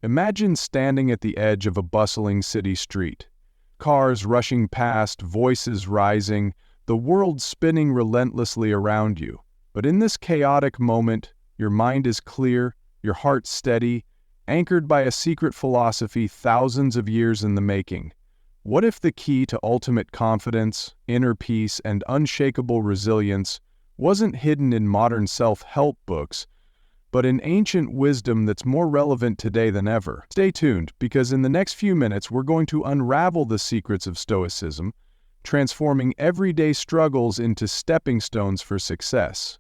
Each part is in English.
Imagine standing at the edge of a bustling city street. Cars rushing past, voices rising, the world spinning relentlessly around you. But in this chaotic moment, your mind is clear, your heart steady, anchored by a secret philosophy thousands of years in the making. What if the key to ultimate confidence, inner peace, and unshakable resilience wasn't hidden in modern self-help books, but in ancient wisdom that's more relevant today than ever? Stay tuned, because in the next few minutes we're going to unravel the secrets of Stoicism, transforming everyday struggles into stepping stones for success.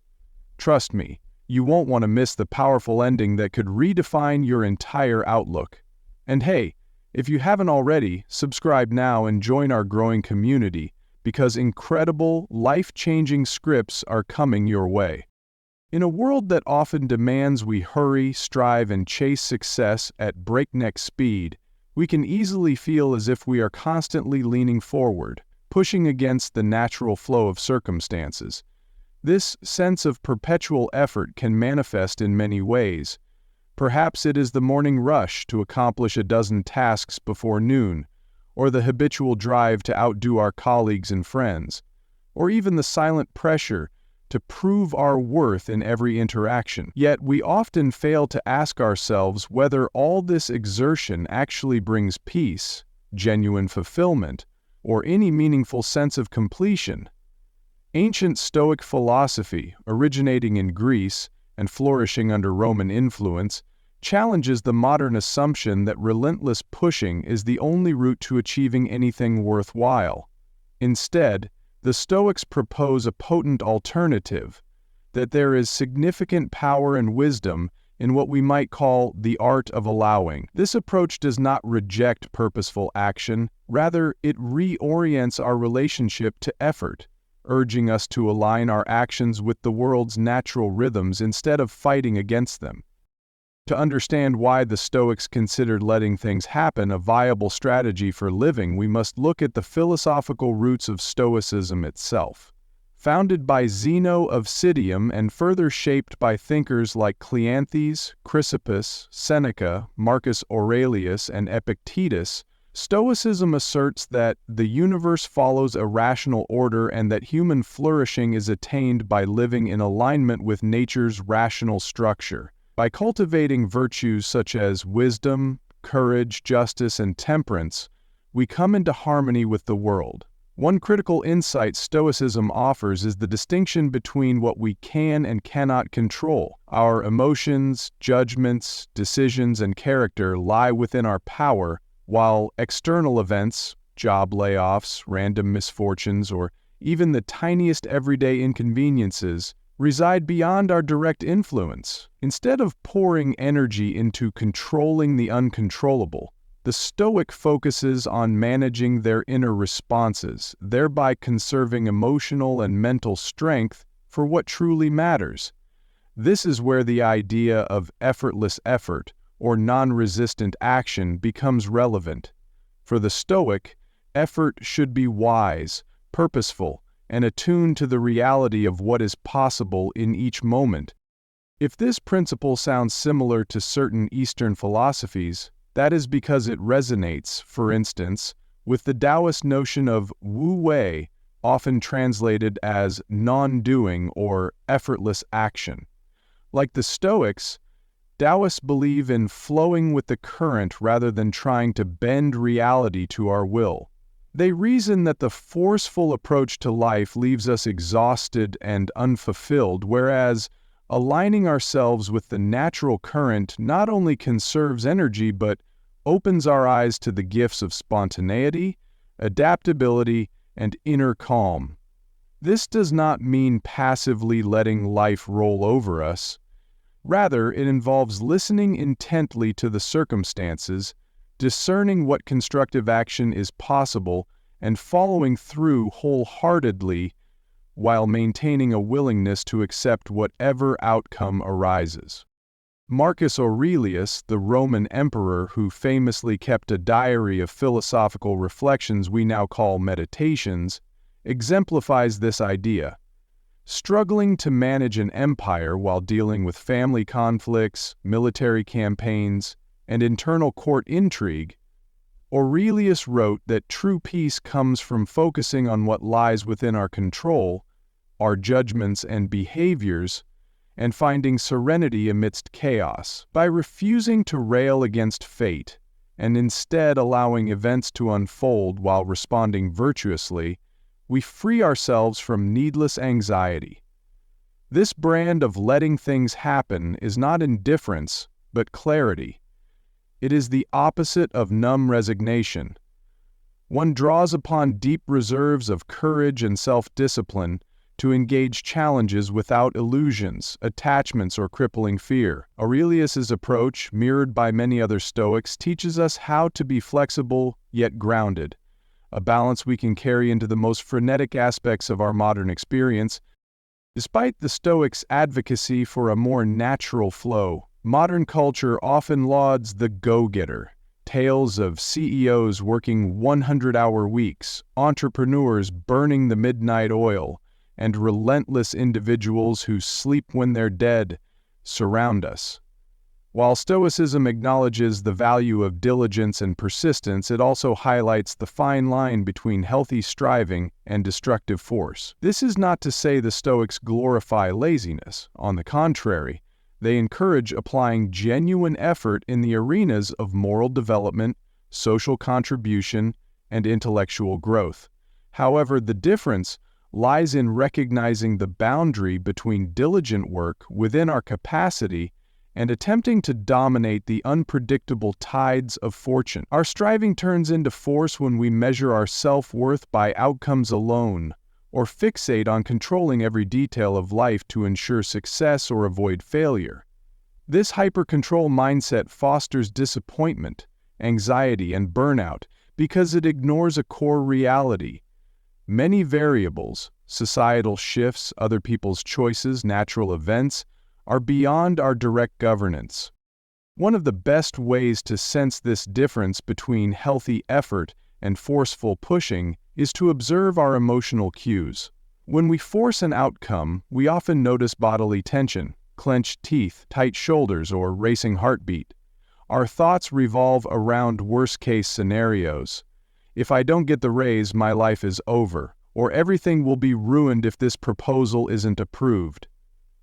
Trust me, you won't want to miss the powerful ending that could redefine your entire outlook. And hey, if you haven't already, subscribe now and join our growing community, because incredible, life-changing scripts are coming your way. In a world that often demands we hurry, strive, and chase success at breakneck speed, we can easily feel as if we are constantly leaning forward, pushing against the natural flow of circumstances. This sense of perpetual effort can manifest in many ways. Perhaps it is the morning rush to accomplish a dozen tasks before noon, or the habitual drive to outdo our colleagues and friends, or even the silent pressure to prove our worth in every interaction. Yet we often fail to ask ourselves whether all this exertion actually brings peace, genuine fulfillment, or any meaningful sense of completion. Ancient Stoic philosophy, originating in Greece and flourishing under Roman influence, challenges the modern assumption that relentless pushing is the only route to achieving anything worthwhile. Instead, the Stoics propose a potent alternative, that there is significant power and wisdom in what we might call the art of allowing. This approach does not reject purposeful action, rather it reorients our relationship to effort, urging us to align our actions with the world's natural rhythms instead of fighting against them. To understand why the Stoics considered letting things happen a viable strategy for living, we must look at the philosophical roots of Stoicism itself. Founded by Zeno of Citium and further shaped by thinkers like Cleanthes, Chrysippus, Seneca, Marcus Aurelius, and Epictetus, Stoicism asserts that the universe follows a rational order and that human flourishing is attained by living in alignment with nature's rational structure. By cultivating virtues such as wisdom, courage, justice, and temperance, we come into harmony with the world. One critical insight Stoicism offers is the distinction between what we can and cannot control. Our emotions, judgments, decisions, and character lie within our power, while external events, job layoffs, random misfortunes, or even the tiniest everyday inconveniences, reside beyond our direct influence. Instead of pouring energy into controlling the uncontrollable, the Stoic focuses on managing their inner responses, thereby conserving emotional and mental strength for what truly matters. This is where the idea of effortless effort, or non-resistant action, becomes relevant. For the Stoic, effort should be wise, purposeful, and attuned to the reality of what is possible in each moment. If this principle sounds similar to certain Eastern philosophies, that is because it resonates, for instance, with the Taoist notion of wu wei, often translated as non-doing or effortless action. Like the Stoics, Taoists believe in flowing with the current rather than trying to bend reality to our will. They reason that the forceful approach to life leaves us exhausted and unfulfilled, whereas aligning ourselves with the natural current not only conserves energy but opens our eyes to the gifts of spontaneity, adaptability, and inner calm. This does not mean passively letting life roll over us. Rather, it involves listening intently to the circumstances, discerning what constructive action is possible, and following through wholeheartedly while maintaining a willingness to accept whatever outcome arises. Marcus Aurelius, the Roman emperor who famously kept a diary of philosophical reflections we now call meditations, exemplifies this idea. Struggling to manage an empire while dealing with family conflicts, military campaigns, and internal court intrigue, Aurelius wrote that true peace comes from focusing on what lies within our control, our judgments and behaviors, and finding serenity amidst chaos. By refusing to rail against fate, and instead allowing events to unfold while responding virtuously, we free ourselves from needless anxiety. This brand of letting things happen is not indifference, but clarity. It is the opposite of numb resignation. One draws upon deep reserves of courage and self-discipline to engage challenges without illusions, attachments, or crippling fear. Aurelius's approach, mirrored by many other Stoics, teaches us how to be flexible yet grounded, a balance we can carry into the most frenetic aspects of our modern experience. Despite the Stoics' advocacy for a more natural flow, modern culture often lauds the go-getter. Tales of CEOs working 100-hour weeks, entrepreneurs burning the midnight oil, and relentless individuals who sleep when they're dead surround us. While Stoicism acknowledges the value of diligence and persistence, it also highlights the fine line between healthy striving and destructive force. This is not to say the Stoics glorify laziness. On the contrary, they encourage applying genuine effort in the arenas of moral development, social contribution, and intellectual growth. However, the difference lies in recognizing the boundary between diligent work within our capacity and attempting to dominate the unpredictable tides of fortune. Our striving turns into force when we measure our self-worth by outcomes alone, or fixate on controlling every detail of life to ensure success or avoid failure. This hyper-control mindset fosters disappointment, anxiety, and burnout because it ignores a core reality. Many variables, societal shifts, other people's choices, natural events, are beyond our direct governance. One of the best ways to sense this difference between healthy effort and forceful pushing is to observe our emotional cues. When we force an outcome, we often notice bodily tension, clenched teeth, tight shoulders, or racing heartbeat. Our thoughts revolve around worst-case scenarios. If I don't get the raise, my life is over, or everything will be ruined if this proposal isn't approved.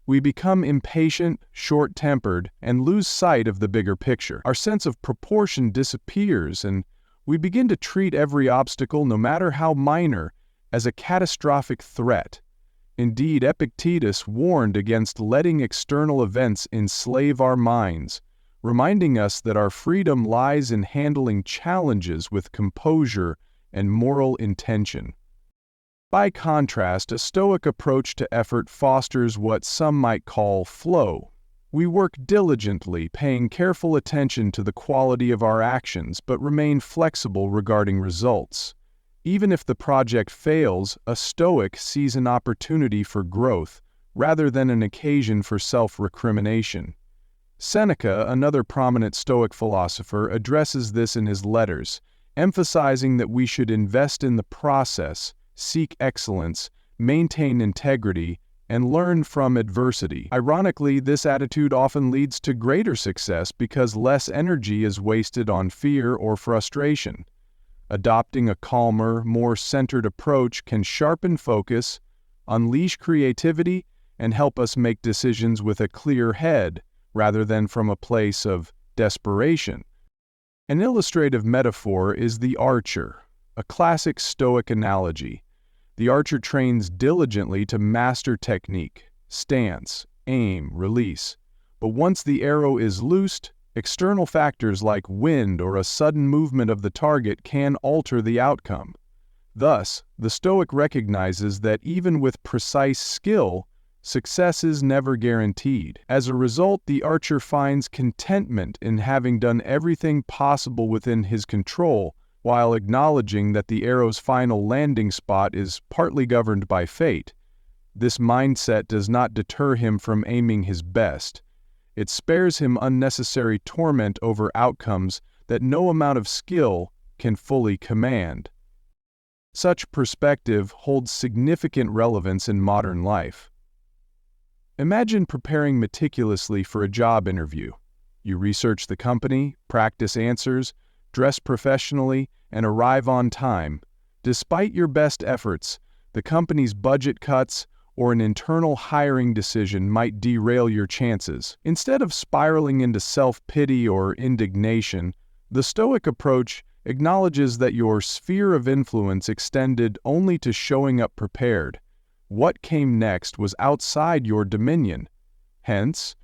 We become impatient, short-tempered, and lose sight of the bigger picture. Our sense of proportion disappears, and we begin to treat every obstacle, no matter how minor, as a catastrophic threat. Indeed, Epictetus warned against letting external events enslave our minds, reminding us that our freedom lies in handling challenges with composure and moral intention. By contrast, a Stoic approach to effort fosters what some might call flow. We work diligently, paying careful attention to the quality of our actions, but remain flexible regarding results. Even if the project fails, a Stoic sees an opportunity for growth, rather than an occasion for self-recrimination. Seneca, another prominent Stoic philosopher, addresses this in his letters, emphasizing that we should invest in the process, seek excellence, maintain integrity, and learn from adversity. Ironically, this attitude often leads to greater success because less energy is wasted on fear or frustration. Adopting a calmer, more centered approach can sharpen focus, unleash creativity, and help us make decisions with a clear head, rather than from a place of desperation. An illustrative metaphor is the archer, a classic Stoic analogy. The archer trains diligently to master technique, stance, aim, release. But once the arrow is loosed, external factors like wind or a sudden movement of the target can alter the outcome. Thus, the Stoic recognizes that even with precise skill, success is never guaranteed. As a result, the archer finds contentment in having done everything possible within his control, while acknowledging that the arrow's final landing spot is partly governed by fate. This mindset does not deter him from aiming his best. It spares him unnecessary torment over outcomes that no amount of skill can fully command. Such perspective holds significant relevance in modern life. Imagine preparing meticulously for a job interview. You research the company, practice answers, dress professionally, and arrive on time. Despite your best efforts, the company's budget cuts or an internal hiring decision might derail your chances. Instead of spiraling into self-pity or indignation, the Stoic approach acknowledges that your sphere of influence extended only to showing up prepared. What came next was outside your dominion. Hence,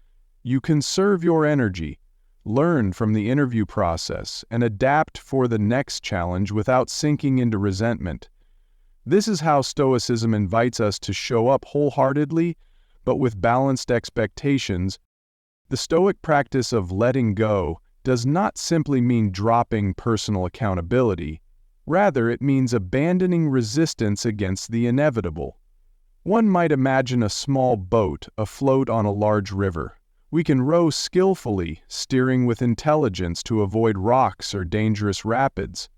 you conserve your energy, learn from the interview process, and adapt for the next challenge without sinking into resentment. This is how Stoicism invites us to show up wholeheartedly, but with balanced expectations. The Stoic practice of letting go does not simply mean dropping personal accountability. Rather, it means abandoning resistance against the inevitable. One might imagine a small boat afloat on a large river. We can row skillfully, steering with intelligence to avoid rocks or dangerous rapids.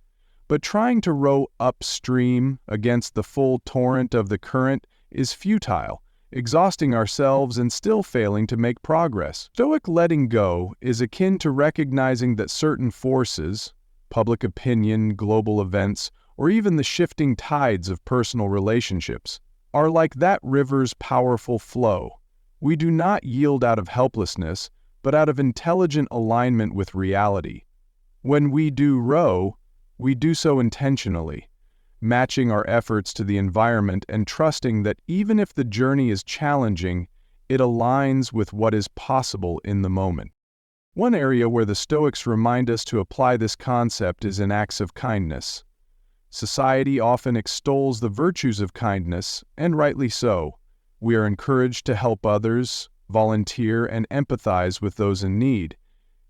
But trying to row upstream against the full torrent of the current is futile, exhausting ourselves and still failing to make progress. Stoic letting go is akin to recognizing that certain forces, public opinion, global events, or even the shifting tides of personal relationships, are like that river's powerful flow. We do not yield out of helplessness, but out of intelligent alignment with reality. When we do row, we do so intentionally, matching our efforts to the environment and trusting that even if the journey is challenging, it aligns with what is possible in the moment. One area where the Stoics remind us to apply this concept is in acts of kindness. Society often extols the virtues of kindness, and rightly so. We are encouraged to help others, volunteer, and empathize with those in need.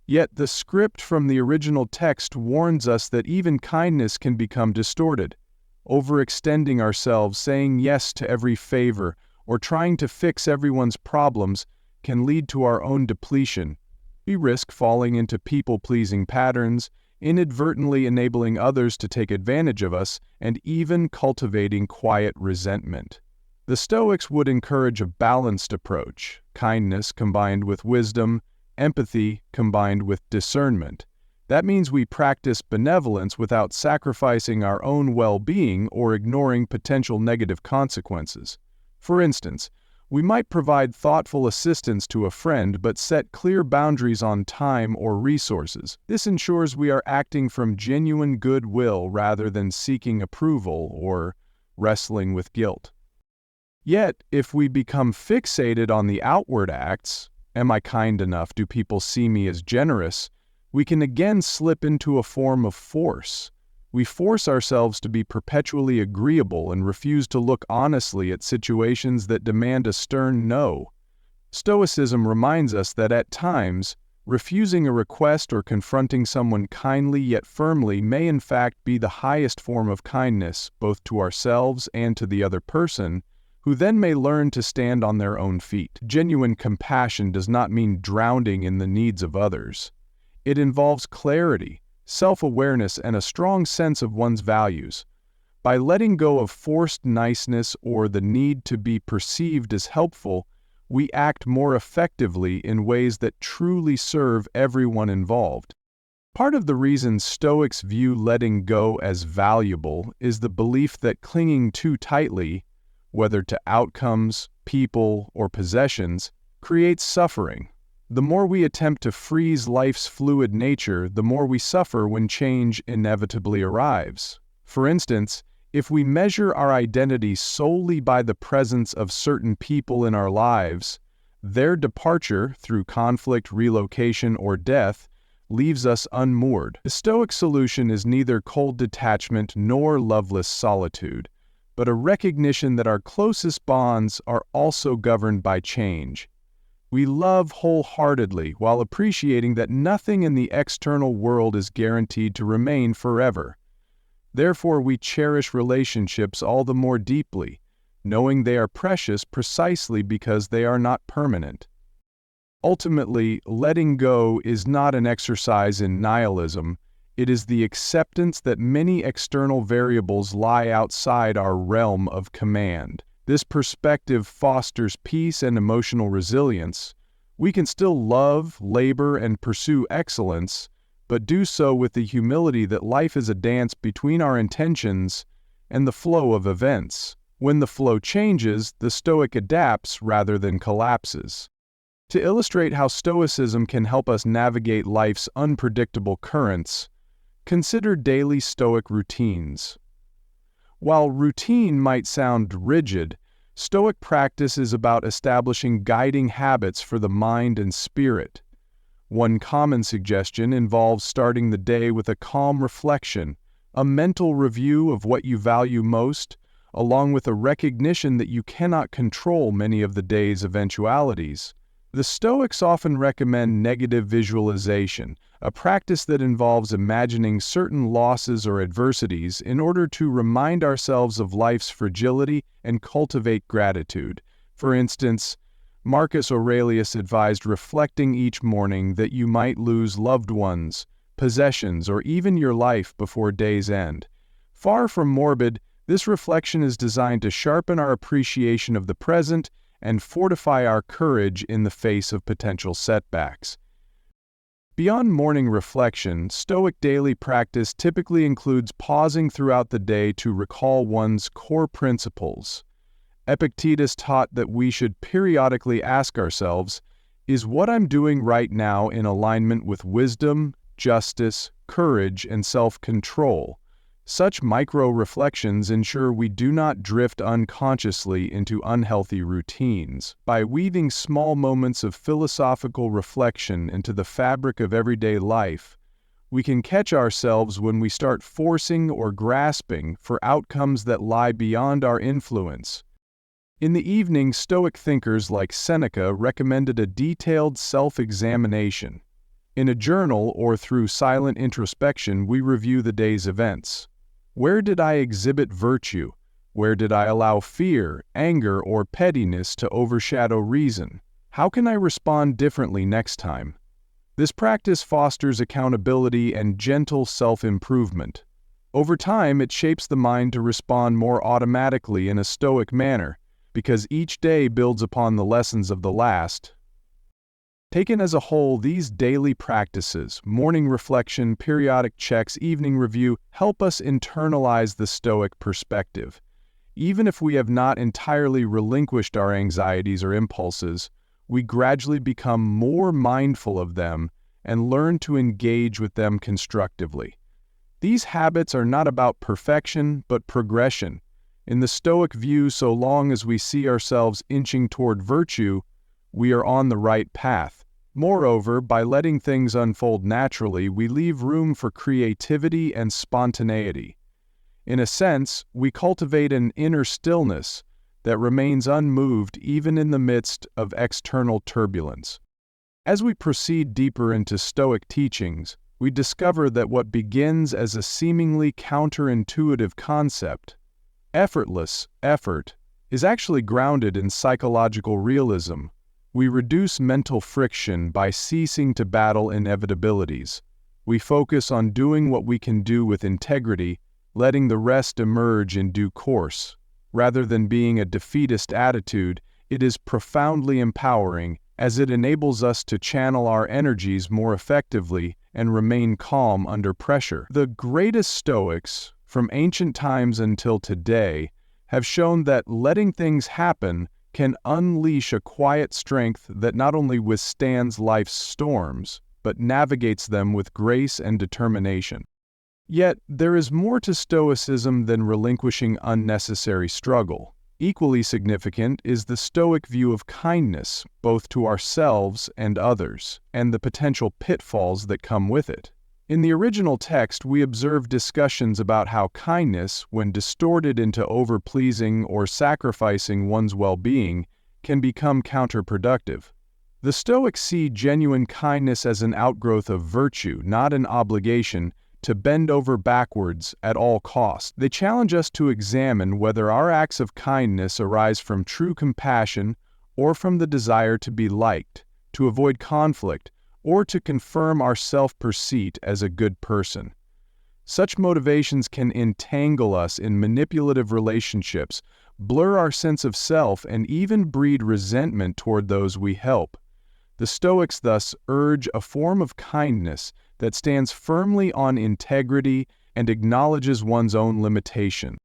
Yet the script from the original text warns us that even kindness can become distorted. Overextending ourselves, saying yes to every favor, or trying to fix everyone's problems can lead to our own depletion. We risk falling into people-pleasing patterns, inadvertently enabling others to take advantage of us, and even cultivating quiet resentment. The Stoics would encourage a balanced approach, kindness combined with wisdom, empathy combined with discernment. That means we practice benevolence without sacrificing our own well-being or ignoring potential negative consequences. For instance, we might provide thoughtful assistance to a friend but set clear boundaries on time or resources. This ensures we are acting from genuine goodwill rather than seeking approval or wrestling with guilt. Yet, if we become fixated on the outward acts, am I kind enough? Do people see me as generous? We can again slip into a form of force. We force ourselves to be perpetually agreeable and refuse to look honestly at situations that demand a stern no. Stoicism reminds us that at times, refusing a request or confronting someone kindly yet firmly may in fact be the highest form of kindness, both to ourselves and to the other person, who then may learn to stand on their own feet. Genuine compassion does not mean drowning in the needs of others. It involves clarity, self-awareness, and a strong sense of one's values. By letting go of forced niceness or the need to be perceived as helpful, we act more effectively in ways that truly serve everyone involved. Part of the reason Stoics view letting go as valuable is the belief that clinging too tightly, whether to outcomes, people, or possessions, creates suffering. The more we attempt to freeze life's fluid nature, the more we suffer when change inevitably arrives. For instance, if we measure our identity solely by the presence of certain people in our lives, their departure through conflict, relocation, or death leaves us unmoored. The Stoic solution is neither cold detachment nor loveless solitude, but a recognition that our closest bonds are also governed by change. We love wholeheartedly while appreciating that nothing in the external world is guaranteed to remain forever. Therefore, we cherish relationships all the more deeply, knowing they are precious precisely because they are not permanent. Ultimately, letting go is not an exercise in nihilism. It is the acceptance that many external variables lie outside our realm of command. This perspective fosters peace and emotional resilience, We can still love, labor, and pursue excellence, but do so with the humility that life is a dance between our intentions and the flow of events. When the flow changes, the Stoic adapts rather than collapses. To illustrate how Stoicism can help us navigate life's unpredictable currents, consider daily Stoic routines. While routine might sound rigid, Stoic practice is about establishing guiding habits for the mind and spirit. One common suggestion involves starting the day with a calm reflection, a mental review of what you value most, along with a recognition that you cannot control many of the day's eventualities. The Stoics often recommend negative visualization, a practice that involves imagining certain losses or adversities in order to remind ourselves of life's fragility and cultivate gratitude. For instance, Marcus Aurelius advised reflecting each morning that you might lose loved ones, possessions, or even your life before day's end. Far from morbid, this reflection is designed to sharpen our appreciation of the present and fortify our courage in the face of potential setbacks. Beyond morning reflection, Stoic daily practice typically includes pausing throughout the day to recall one's core principles. Epictetus taught that we should periodically ask ourselves, is what I'm doing right now in alignment with wisdom, justice, courage, and self-control? Such micro-reflections ensure we do not drift unconsciously into unhealthy routines. By weaving small moments of philosophical reflection into the fabric of everyday life, we can catch ourselves when we start forcing or grasping for outcomes that lie beyond our influence. In the evening, Stoic thinkers like Seneca recommended a detailed self-examination. In a journal or through silent introspection, we review the day's events. Where did I exhibit virtue? Where did I allow fear, anger, or pettiness to overshadow reason? How can I respond differently next time? This practice fosters accountability and gentle self-improvement. Over time, it shapes the mind to respond more automatically in a Stoic manner, because each day builds upon the lessons of the last. Taken as a whole, these daily practices, morning reflection, periodic checks, evening review, help us internalize the Stoic perspective. Even if we have not entirely relinquished our anxieties or impulses, we gradually become more mindful of them and learn to engage with them constructively. These habits are not about perfection, but progression. In the Stoic view, so long as we see ourselves inching toward virtue, we are on the right path. Moreover, by letting things unfold naturally, we leave room for creativity and spontaneity. In a sense, we cultivate an inner stillness that remains unmoved even in the midst of external turbulence. As we proceed deeper into Stoic teachings, we discover that what begins as a seemingly counterintuitive concept, effortless effort, is actually grounded in psychological realism. We reduce mental friction by ceasing to battle inevitabilities. We focus on doing what we can do with integrity, letting the rest emerge in due course. Rather than being a defeatist attitude, it is profoundly empowering, as it enables us to channel our energies more effectively and remain calm under pressure. The greatest Stoics, from ancient times until today, have shown that letting things happen can unleash a quiet strength that not only withstands life's storms, but navigates them with grace and determination. Yet, there is more to Stoicism than relinquishing unnecessary struggle. Equally significant is the Stoic view of kindness, both to ourselves and others, and the potential pitfalls that come with it. In the original text, we observe discussions about how kindness, when distorted into over-pleasing or sacrificing one's well-being, can become counterproductive. The Stoics see genuine kindness as an outgrowth of virtue, not an obligation to bend over backwards at all costs. They challenge us to examine whether our acts of kindness arise from true compassion or from the desire to be liked, to avoid conflict, or to confirm our self-perceit as a good person. Such motivations can entangle us in manipulative relationships, blur our sense of self, and even breed resentment toward those we help. The The Stoics thus urge a form of kindness that stands firmly on integrity and acknowledges one's own limitation.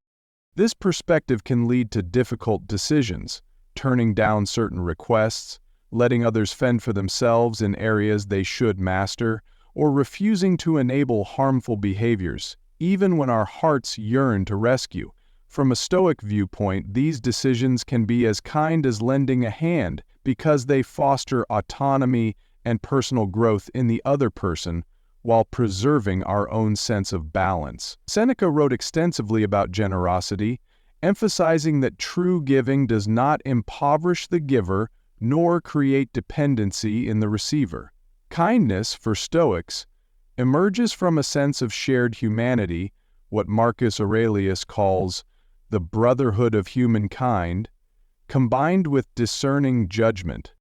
This perspective can lead to difficult decisions, turning down certain requests, letting others fend for themselves in areas they should master, or refusing to enable harmful behaviors, even when our hearts yearn to rescue. From a Stoic viewpoint, these decisions can be as kind as lending a hand because they foster autonomy and personal growth in the other person while preserving our own sense of balance. Seneca wrote extensively about generosity, emphasizing that true giving does not impoverish the giver nor create dependency in the receiver. Kindness, for Stoics, emerges from a sense of shared humanity, what Marcus Aurelius calls the brotherhood of humankind, combined with discerning judgment.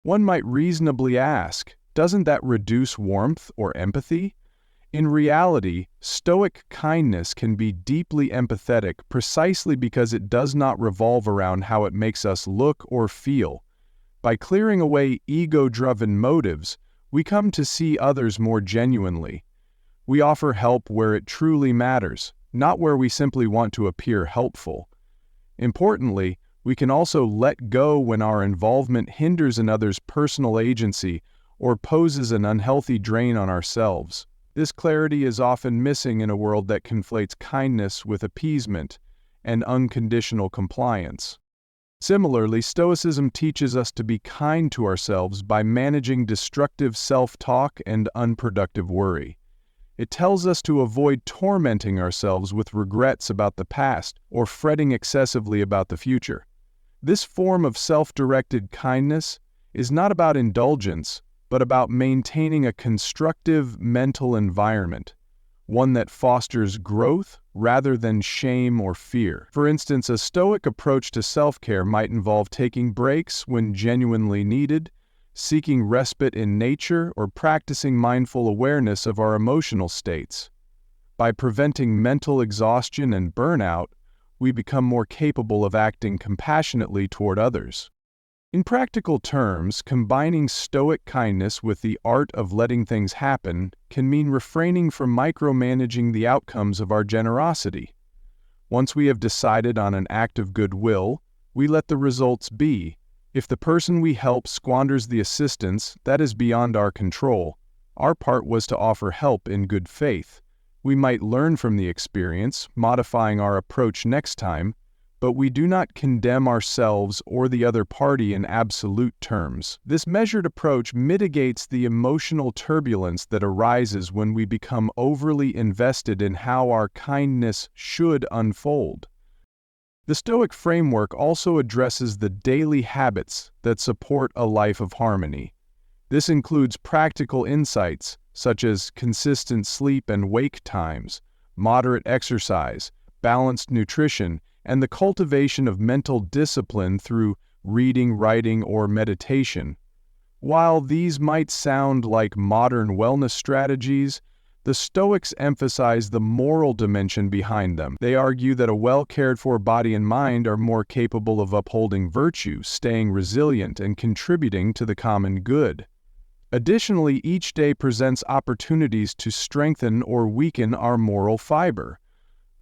One might reasonably ask, doesn't that reduce warmth or empathy? In reality, Stoic kindness can be deeply empathetic precisely because it does not revolve around how it makes us look or feel. By clearing away ego-driven motives, we come to see others more genuinely. We offer help where it truly matters, not where we simply want to appear helpful. Importantly, we can also let go when our involvement hinders another's personal agency or poses an unhealthy drain on ourselves. This clarity is often missing in a world that conflates kindness with appeasement and unconditional compliance. Similarly, Stoicism teaches us to be kind to ourselves by managing destructive self-talk and unproductive worry. It tells us to avoid tormenting ourselves with regrets about the past or fretting excessively about the future. This form of self-directed kindness is not about indulgence, but about maintaining a constructive mental environment, one that fosters growth rather than shame or fear. For instance, a Stoic approach to self-care might involve taking breaks when genuinely needed, seeking respite in nature, or practicing mindful awareness of our emotional states. By preventing mental exhaustion and burnout, we become more capable of acting compassionately toward others. In practical terms, combining Stoic kindness with the art of letting things happen can mean refraining from micromanaging the outcomes of our generosity. Once we have decided on an act of goodwill, we let the results be. If the person we help squanders the assistance, that is beyond our control. Our part was to offer help in good faith. We might learn from the experience, modifying our approach next time, but we do not condemn ourselves or the other party in absolute terms. This measured approach mitigates the emotional turbulence that arises when we become overly invested in how our kindness should unfold. The Stoic framework also addresses the daily habits that support a life of harmony. This includes practical insights such as consistent sleep and wake times, moderate exercise, balanced nutrition, and the cultivation of mental discipline through reading, writing, or meditation. While these might sound like modern wellness strategies, the Stoics emphasize the moral dimension behind them. They argue that a well-cared-for body and mind are more capable of upholding virtue, staying resilient, and contributing to the common good. Additionally, each day presents opportunities to strengthen or weaken our moral fiber.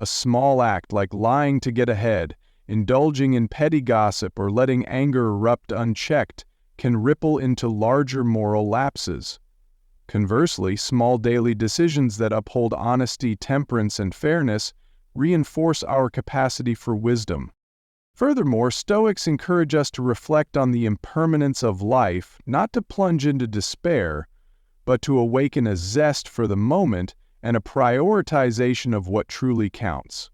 A small act like lying to get ahead, indulging in petty gossip, or letting anger erupt unchecked can ripple into larger moral lapses. Conversely, small daily decisions that uphold honesty, temperance, and fairness reinforce our capacity for wisdom. Furthermore, Stoics encourage us to reflect on the impermanence of life, not to plunge into despair, but to awaken a zest for the moment and a prioritization of what truly counts.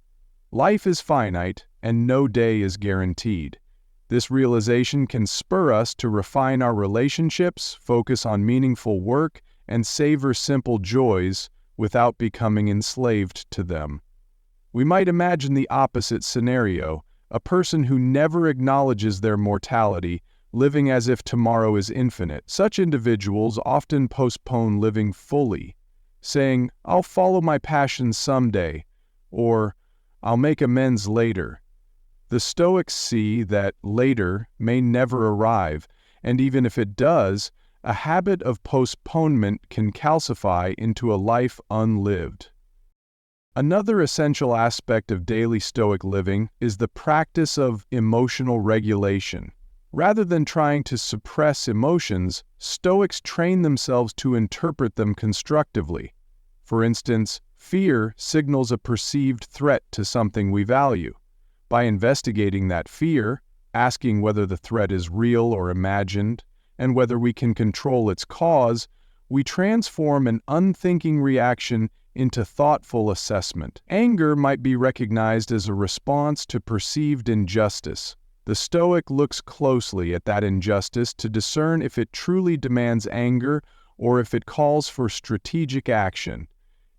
Life is finite, and no day is guaranteed. This realization can spur us to refine our relationships, focus on meaningful work, and savor simple joys without becoming enslaved to them. We might imagine the opposite scenario, a person who never acknowledges their mortality, living as if tomorrow is infinite. Such individuals often postpone living fully, saying, "I'll follow my passions someday," or "I'll make amends later." The Stoics see that later may never arrive, and even if it does, a habit of postponement can calcify into a life unlived. Another essential aspect of daily Stoic living is the practice of emotional regulation. Rather than trying to suppress emotions, Stoics train themselves to interpret them constructively. For instance, fear signals a perceived threat to something we value. By investigating that fear, asking whether the threat is real or imagined, and whether we can control its cause, we transform an unthinking reaction into thoughtful assessment. Anger might be recognized as a response to perceived injustice. The Stoic looks closely at that injustice to discern if it truly demands anger or if it calls for strategic action.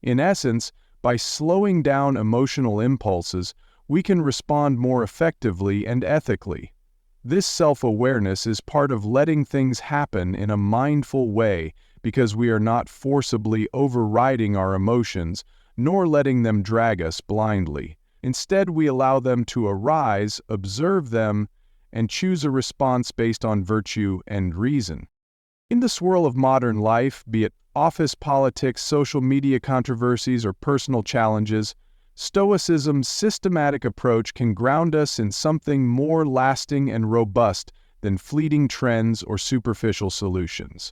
In essence, by slowing down emotional impulses, we can respond more effectively and ethically. This self-awareness is part of letting things happen in a mindful way because we are not forcibly overriding our emotions nor letting them drag us blindly. Instead, we allow them to arise, observe them, and choose a response based on virtue and reason. In the swirl of modern life, be it office politics, social media controversies, or personal challenges, Stoicism's systematic approach can ground us in something more lasting and robust than fleeting trends or superficial solutions.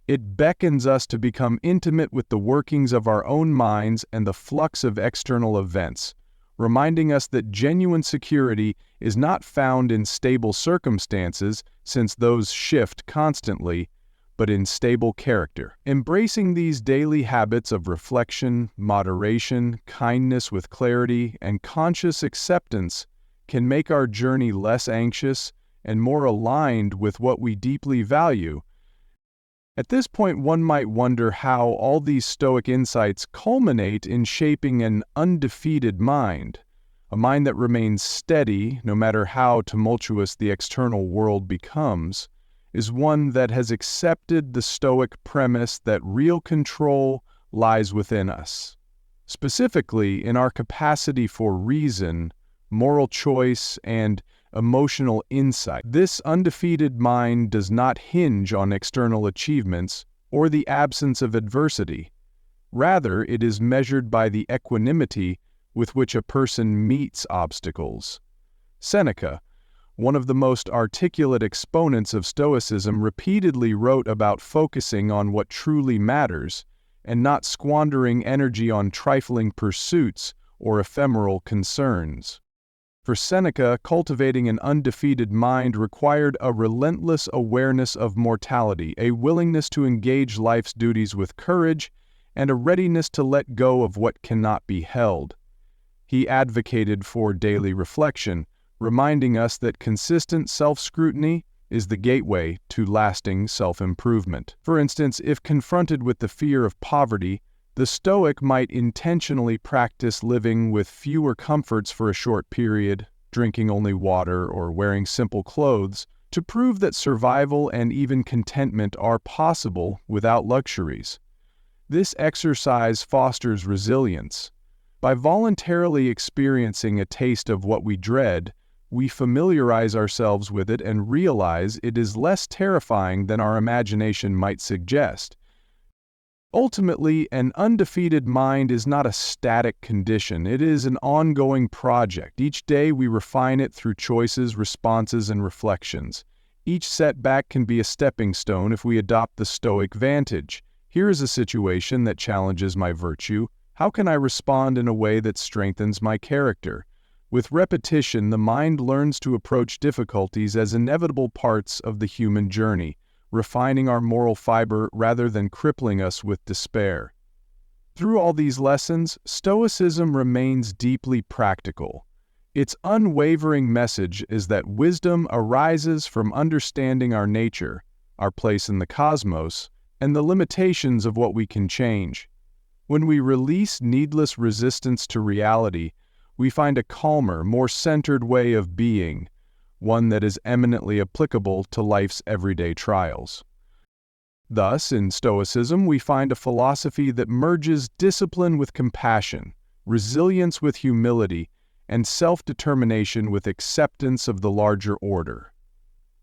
It beckons us to become intimate with the workings of our own minds and the flux of external events, reminding us that genuine security is not found in stable circumstances, since those shift constantly, but in stable character. Embracing these daily habits of reflection, moderation, kindness with clarity, and conscious acceptance can make our journey less anxious and more aligned with what we deeply value. At this point, one might wonder how all these Stoic insights culminate in shaping an undefeated mind, a mind that remains steady no matter how tumultuous the external world becomes, is one that has accepted the Stoic premise that real control lies within us, specifically in our capacity for reason, moral choice, and emotional insight. This undefeated mind does not hinge on external achievements or the absence of adversity. Rather, it is measured by the equanimity with which a person meets obstacles. Seneca, one of the most articulate exponents of Stoicism, repeatedly wrote about focusing on what truly matters and not squandering energy on trifling pursuits or ephemeral concerns. For Seneca, cultivating an undefeated mind required a relentless awareness of mortality, a willingness to engage life's duties with courage, and a readiness to let go of what cannot be held. He advocated for daily reflection, reminding us that consistent self-scrutiny is the gateway to lasting self-improvement. For instance, if confronted with the fear of poverty, the Stoic might intentionally practice living with fewer comforts for a short period, drinking only water or wearing simple clothes, to prove that survival and even contentment are possible without luxuries. This exercise fosters resilience. By voluntarily experiencing a taste of what we dread, we familiarize ourselves with it and realize it is less terrifying than our imagination might suggest. Ultimately, an undefeated mind is not a static condition. It is an ongoing project. Each day we refine it through choices, responses, and reflections. Each setback can be a stepping stone if we adopt the Stoic vantage. Here is a situation that challenges my virtue. How can I respond in a way that strengthens my character? With repetition, the mind learns to approach difficulties as inevitable parts of the human journey, refining our moral fiber rather than crippling us with despair. Through all these lessons, Stoicism remains deeply practical. Its unwavering message is that wisdom arises from understanding our nature, our place in the cosmos, and the limitations of what we can change. When we release needless resistance to reality, we find a calmer, more centered way of being, one that is eminently applicable to life's everyday trials. Thus, in Stoicism, we find a philosophy that merges discipline with compassion, resilience with humility, and self-determination with acceptance of the larger order.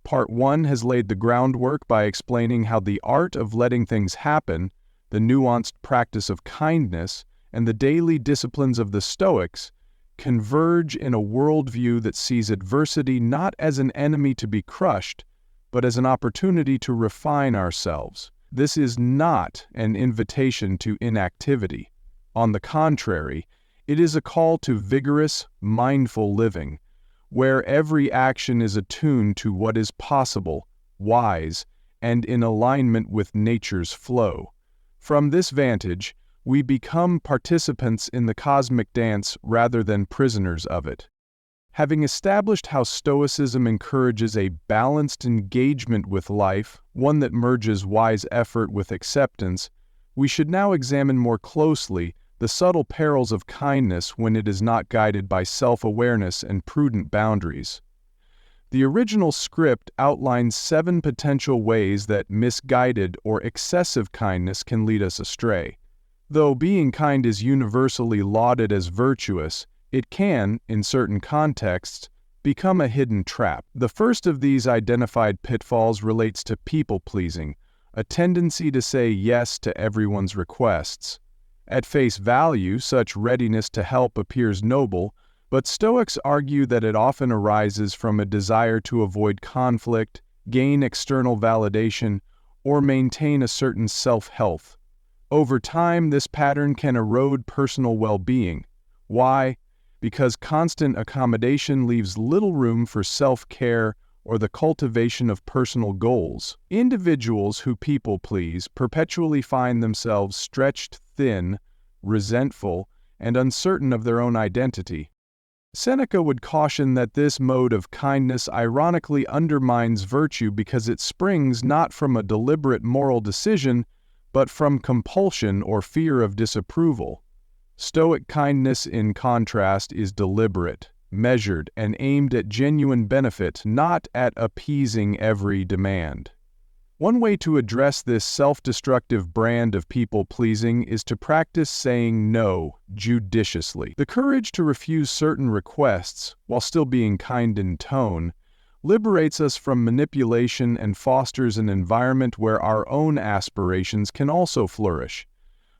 Part 1 has laid the groundwork by explaining how the art of letting things happen, the nuanced practice of kindness, and the daily disciplines of the Stoics converge in a worldview that sees adversity not as an enemy to be crushed, but as an opportunity to refine ourselves. This is not an invitation to inactivity. On the contrary, it is a call to vigorous, mindful living, where every action is attuned to what is possible, wise, and in alignment with nature's flow. From this vantage, we become participants in the cosmic dance rather than prisoners of it. Having established how Stoicism encourages a balanced engagement with life, one that merges wise effort with acceptance, we should now examine more closely the subtle perils of kindness when it is not guided by self-awareness and prudent boundaries. The original script outlines 7 potential ways that misguided or excessive kindness can lead us astray. Though being kind is universally lauded as virtuous, it can, in certain contexts, become a hidden trap. The first of these identified pitfalls relates to people-pleasing, a tendency to say yes to everyone's requests. At face value, such readiness to help appears noble, but Stoics argue that it often arises from a desire to avoid conflict, gain external validation, or maintain a certain self-health. Over time, this pattern can erode personal well-being. Why? Because constant accommodation leaves little room for self-care or the cultivation of personal goals. Individuals who people-please perpetually find themselves stretched thin, resentful, and uncertain of their own identity. Seneca would caution that this mode of kindness ironically undermines virtue because it springs not from a deliberate moral decision, but from compulsion or fear of disapproval. Stoic kindness, in contrast, is deliberate, measured, and aimed at genuine benefit, not at appeasing every demand. One way to address this self-destructive brand of people-pleasing is to practice saying no judiciously. The courage to refuse certain requests, while still being kind in tone, liberates us from manipulation and fosters an environment where our own aspirations can also flourish.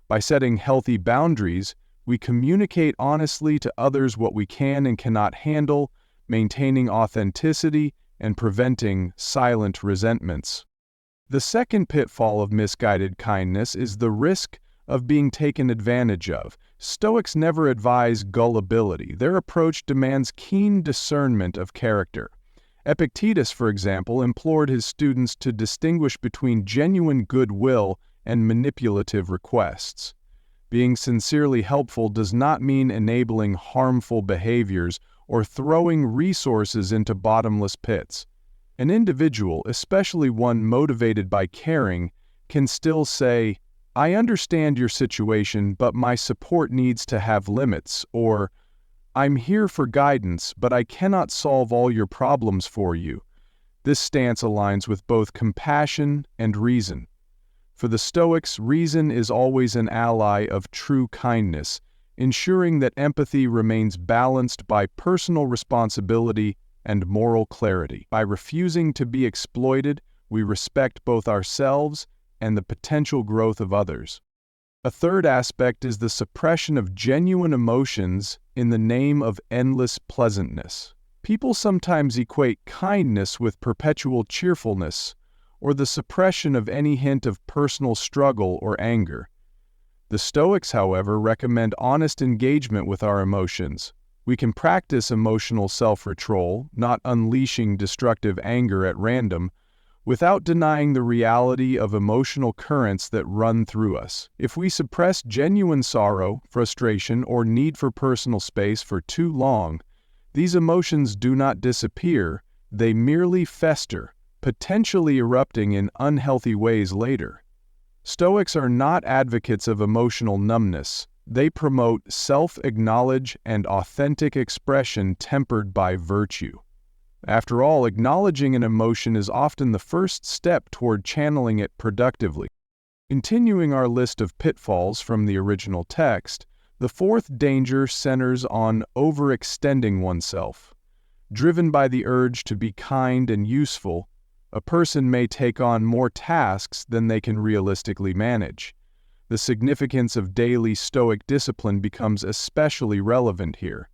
By setting healthy boundaries, we communicate honestly to others what we can and cannot handle, maintaining authenticity and preventing silent resentments. The second pitfall of misguided kindness is the risk of being taken advantage of. Stoics never advise gullibility. Their approach demands keen discernment of character. Epictetus, for example, implored his students to distinguish between genuine goodwill and manipulative requests. Being sincerely helpful does not mean enabling harmful behaviors or throwing resources into bottomless pits. An individual, especially one motivated by caring, can still say, "I understand your situation, but my support needs to have limits," or "I'm here for guidance, but I cannot solve all your problems for you." This stance aligns with both compassion and reason. For the Stoics, reason is always an ally of true kindness, ensuring that empathy remains balanced by personal responsibility and moral clarity. By refusing to be exploited, we respect both ourselves and the potential growth of others. A third aspect is the suppression of genuine emotions in the name of endless pleasantness. People sometimes equate kindness with perpetual cheerfulness, or the suppression of any hint of personal struggle or anger. The Stoics, however, recommend honest engagement with our emotions. We can practice emotional self-control, not unleashing destructive anger at random, without denying the reality of emotional currents that run through us. If we suppress genuine sorrow, frustration, or need for personal space for too long, these emotions do not disappear, they merely fester, potentially erupting in unhealthy ways later. Stoics are not advocates of emotional numbness. They promote self-acknowledge and authentic expression tempered by virtue. After all, acknowledging an emotion is often the first step toward channeling it productively. Continuing our list of pitfalls from the original text, the fourth danger centers on overextending oneself. Driven by the urge to be kind and useful, A person may take on more tasks than they can realistically manage. The significance of daily Stoic discipline becomes especially relevant here.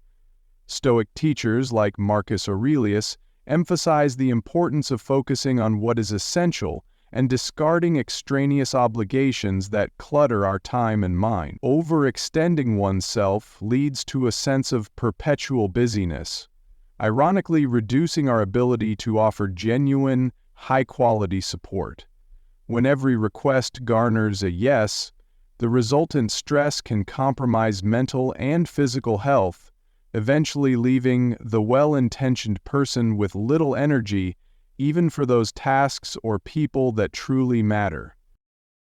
Stoic teachers like Marcus Aurelius emphasize the importance of focusing on what is essential and discarding extraneous obligations that clutter our time and mind. Overextending oneself leads to a sense of perpetual busyness, ironically reducing our ability to offer genuine, high-quality support. When every request garners a yes, the resultant stress can compromise mental and physical health, eventually leaving the well-intentioned person with little energy even for those tasks or people that truly matter.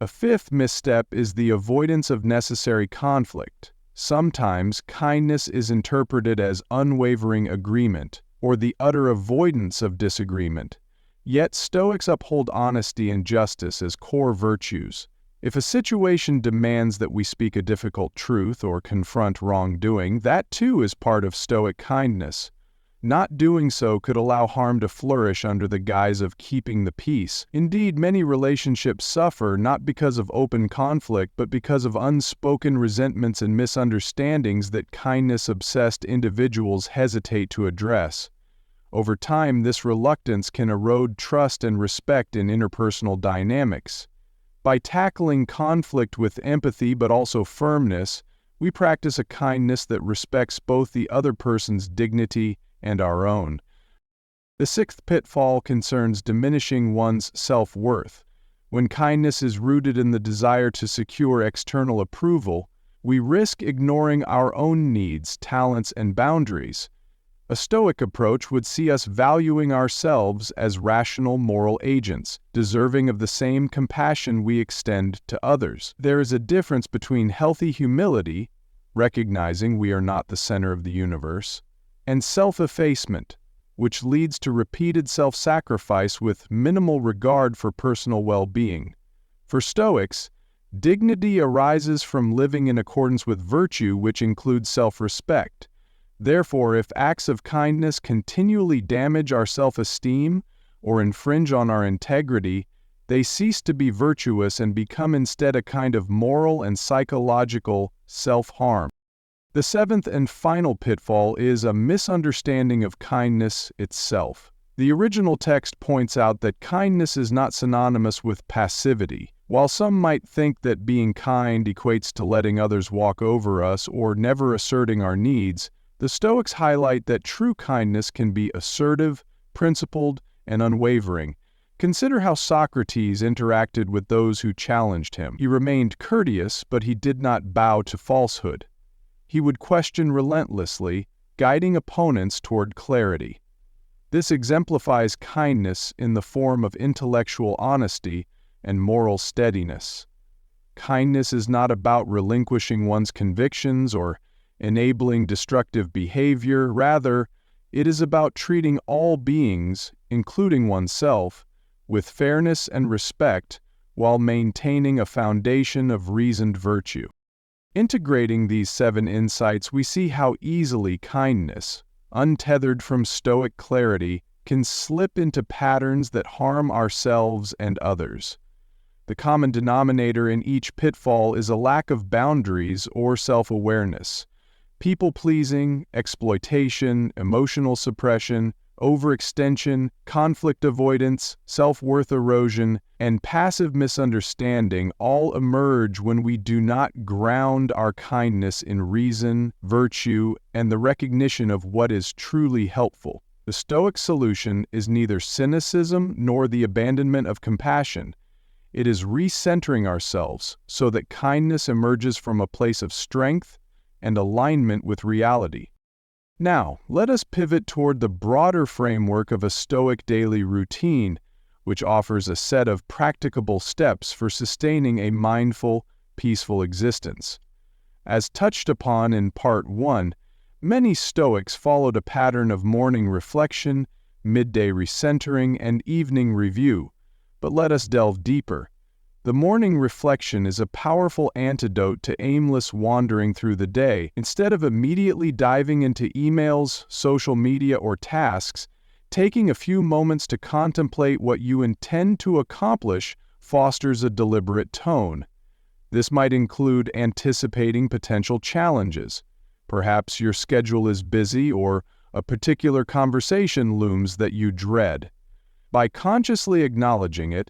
A fifth misstep is the avoidance of necessary conflict. Sometimes kindness is interpreted as unwavering agreement or the utter avoidance of disagreement. Yet Stoics uphold honesty and justice as core virtues. If a situation demands that we speak a difficult truth or confront wrongdoing, that too is part of Stoic kindness. Not doing so could allow harm to flourish under the guise of keeping the peace. Indeed, many relationships suffer not because of open conflict, but because of unspoken resentments and misunderstandings that kindness-obsessed individuals hesitate to address. Over time, this reluctance can erode trust and respect in interpersonal dynamics. By tackling conflict with empathy but also firmness, we practice a kindness that respects both the other person's dignity and our own. The sixth pitfall concerns diminishing one's self-worth. When kindness is rooted in the desire to secure external approval, we risk ignoring our own needs, talents, and boundaries. A Stoic approach would see us valuing ourselves as rational moral agents, deserving of the same compassion we extend to others. There is a difference between healthy humility, recognizing we are not the center of the universe, and self-effacement, which leads to repeated self-sacrifice with minimal regard for personal well-being. For Stoics, dignity arises from living in accordance with virtue, which includes self-respect. Therefore, if acts of kindness continually damage our self-esteem or infringe on our integrity, they cease to be virtuous and become instead a kind of moral and psychological self-harm. The seventh and final pitfall is a misunderstanding of kindness itself. The original text points out that kindness is not synonymous with passivity. While some might think that being kind equates to letting others walk over us or never asserting our needs, the Stoics highlight that true kindness can be assertive, principled, and unwavering. Consider how Socrates interacted with those who challenged him. He remained courteous, but he did not bow to falsehood. He would question relentlessly, guiding opponents toward clarity. This exemplifies kindness in the form of intellectual honesty and moral steadiness. Kindness is not about relinquishing one's convictions or enabling destructive behavior. Rather, it is about treating all beings, including oneself, with fairness and respect while maintaining a foundation of reasoned virtue. Integrating these 7 insights, we see how easily kindness, untethered from Stoic clarity, can slip into patterns that harm ourselves and others. The common denominator in each pitfall is a lack of boundaries or self-awareness. People-pleasing, exploitation, emotional suppression, overextension, conflict avoidance, self-worth erosion, and passive misunderstanding all emerge when we do not ground our kindness in reason, virtue, and the recognition of what is truly helpful. The Stoic solution is neither cynicism nor the abandonment of compassion. It is recentering ourselves so that kindness emerges from a place of strength and alignment with reality. Now, let us pivot toward the broader framework of a Stoic daily routine, which offers a set of practicable steps for sustaining a mindful, peaceful existence. As touched upon in Part 1, many Stoics followed a pattern of morning reflection, midday recentering, and evening review. But let us delve deeper. The morning reflection is a powerful antidote to aimless wandering through the day. Instead of immediately diving into emails, social media, or tasks, Taking a few moments to contemplate what you intend to accomplish fosters a deliberate tone. This might include anticipating potential challenges. Perhaps your schedule is busy or a particular conversation looms that you dread. By consciously acknowledging it,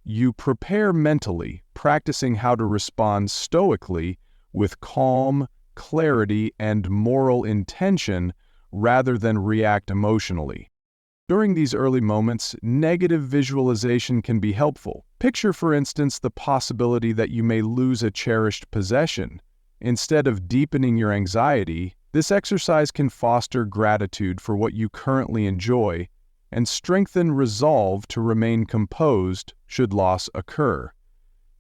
you prepare mentally, practicing how to respond stoically with calm, clarity, and moral intention rather than react emotionally. During these early moments, negative visualization can be helpful. Picture, for instance, the possibility that you may lose a cherished possession. Instead of deepening your anxiety, this exercise can foster gratitude for what you currently enjoy and strengthen resolve to remain composed should loss occur.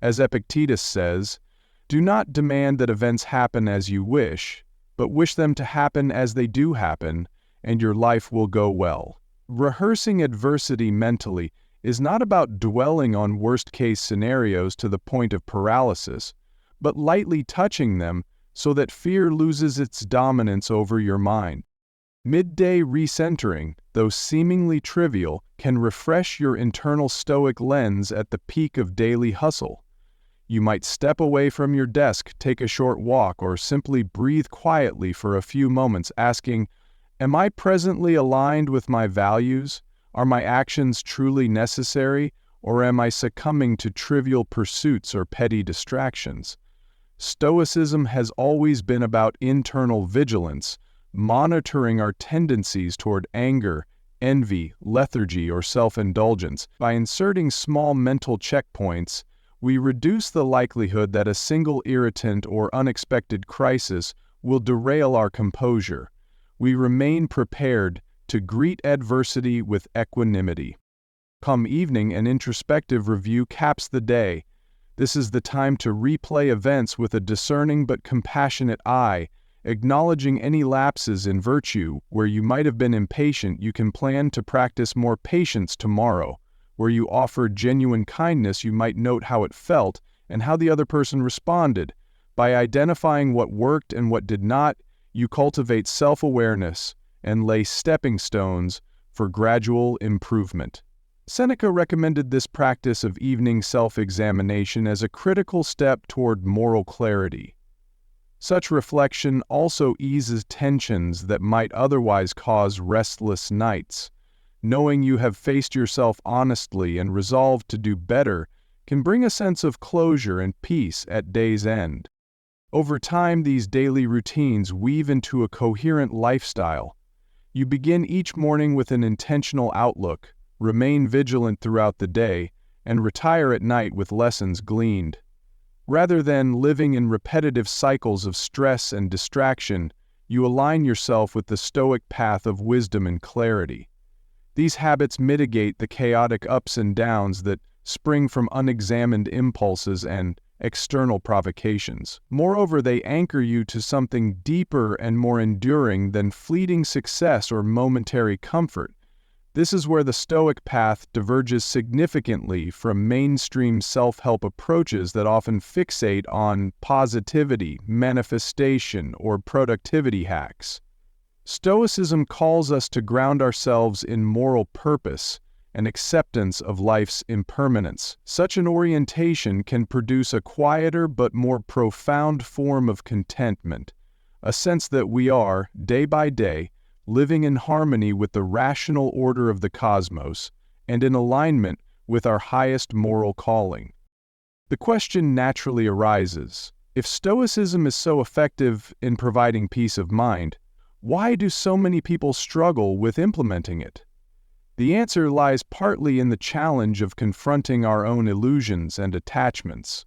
As Epictetus says, "Do not demand that events happen as you wish, but wish them to happen as they do happen, and your life will go well." Rehearsing adversity mentally is not about dwelling on worst-case scenarios to the point of paralysis, but lightly touching them so that fear loses its dominance over your mind. Midday recentering, though seemingly trivial, can refresh your internal stoic lens at the peak of daily hustle. You might step away from your desk, take a short walk, or simply breathe quietly for a few moments, asking, "Am I presently aligned with my values? Are my actions truly necessary, or am I succumbing to trivial pursuits or petty distractions?" Stoicism has always been about internal vigilance, monitoring our tendencies toward anger, envy, lethargy, or self-indulgence. By inserting small mental checkpoints, we reduce the likelihood that a single irritant or unexpected crisis will derail our composure. We remain prepared to greet adversity with equanimity. Come evening, an introspective review caps the day. This is the time to replay events with a discerning but compassionate eye, acknowledging any lapses in virtue. Where you might have been impatient, you can plan to practice more patience tomorrow. Where you offered genuine kindness, you might note how it felt and how the other person responded. By identifying what worked and what did not, you cultivate self-awareness and lay stepping stones for gradual improvement. Seneca recommended this practice of evening self-examination as a critical step toward moral clarity. Such reflection also eases tensions that might otherwise cause restless nights. Knowing you have faced yourself honestly and resolved to do better can bring a sense of closure and peace at day's end. Over time, these daily routines weave into a coherent lifestyle. You begin each morning with an intentional outlook, remain vigilant throughout the day, and retire at night with lessons gleaned. Rather than living in repetitive cycles of stress and distraction, you align yourself with the Stoic path of wisdom and clarity. These habits mitigate the chaotic ups and downs that spring from unexamined impulses and external provocations. Moreover, they anchor you to something deeper and more enduring than fleeting success or momentary comfort. This is where the Stoic path diverges significantly from mainstream self-help approaches that often fixate on positivity, manifestation, or productivity hacks. Stoicism calls us to ground ourselves in moral purpose and acceptance of life's impermanence. Such an orientation can produce a quieter but more profound form of contentment, a sense that we are, day by day, living in harmony with the rational order of the cosmos and in alignment with our highest moral calling. The question naturally arises, if Stoicism is so effective in providing peace of mind, why do so many people struggle with implementing it? The answer lies partly in the challenge of confronting our own illusions and attachments.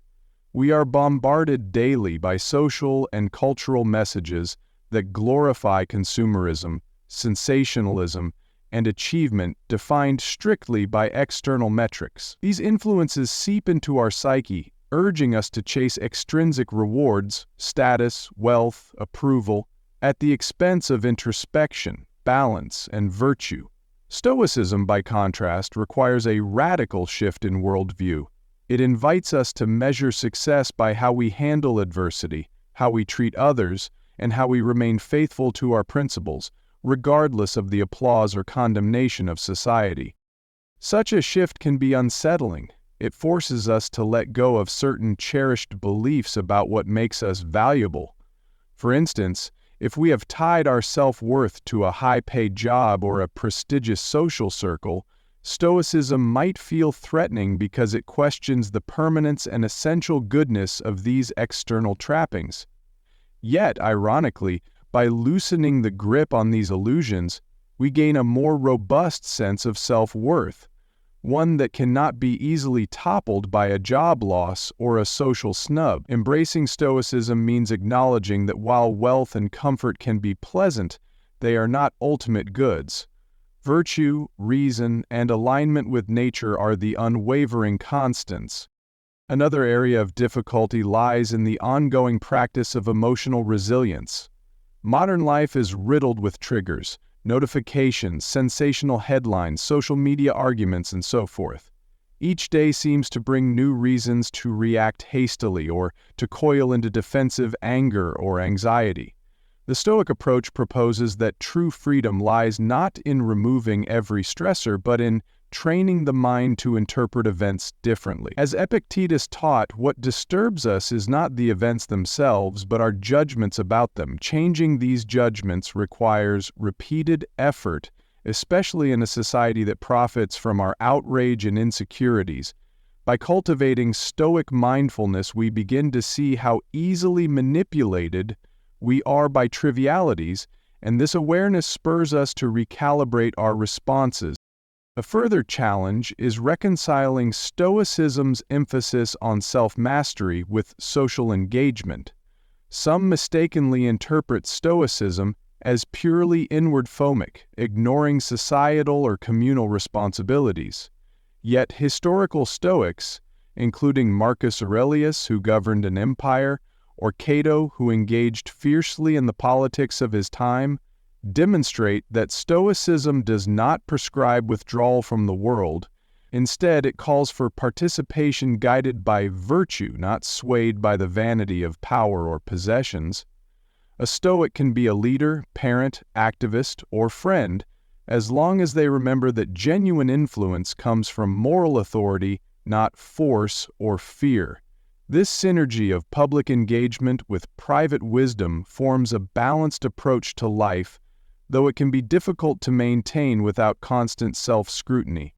We are bombarded daily by social and cultural messages that glorify consumerism, sensationalism, and achievement defined strictly by external metrics. These influences seep into our psyche, urging us to chase extrinsic rewards, status, wealth, approval, at the expense of introspection, balance, and virtue. Stoicism, by contrast, requires a radical shift in worldview. It invites us to measure success by how we handle adversity, how we treat others, and how we remain faithful to our principles, regardless of the applause or condemnation of society. Such a shift can be unsettling. It forces us to let go of certain cherished beliefs about what makes us valuable. For instance, if we have tied our self-worth to a high-paid job or a prestigious social circle, Stoicism might feel threatening because it questions the permanence and essential goodness of these external trappings. Yet, ironically, by loosening the grip on these illusions, we gain a more robust sense of self-worth, one that cannot be easily toppled by a job loss or a social snub. Embracing Stoicism means acknowledging that while wealth and comfort can be pleasant, they are not ultimate goods. Virtue, reason, and alignment with nature are the unwavering constants. Another area of difficulty lies in the ongoing practice of emotional resilience. Modern life is riddled with triggers, notifications, sensational headlines, social media arguments, and so forth. Each day seems to bring new reasons to react hastily or to coil into defensive anger or anxiety. The Stoic approach proposes that true freedom lies not in removing every stressor, but in training the mind to interpret events differently. As Epictetus taught, what disturbs us is not the events themselves, but our judgments about them. Changing these judgments requires repeated effort, especially in a society that profits from our outrage and insecurities. By cultivating Stoic mindfulness, we begin to see how easily manipulated we are by trivialities, and this awareness spurs us to recalibrate our responses. A further challenge is reconciling Stoicism's emphasis on self-mastery with social engagement. Some mistakenly interpret Stoicism as purely inward-phobic, ignoring societal or communal responsibilities. Yet historical Stoics, including Marcus Aurelius, who governed an empire, or Cato, who engaged fiercely in the politics of his time, demonstrate that Stoicism does not prescribe withdrawal from the world. Instead, it calls for participation guided by virtue, not swayed by the vanity of power or possessions. A Stoic can be a leader, parent, activist, or friend, as long as they remember that genuine influence comes from moral authority, not force or fear. This synergy of public engagement with private wisdom forms a balanced approach to life, though it can be difficult to maintain without constant self-scrutiny.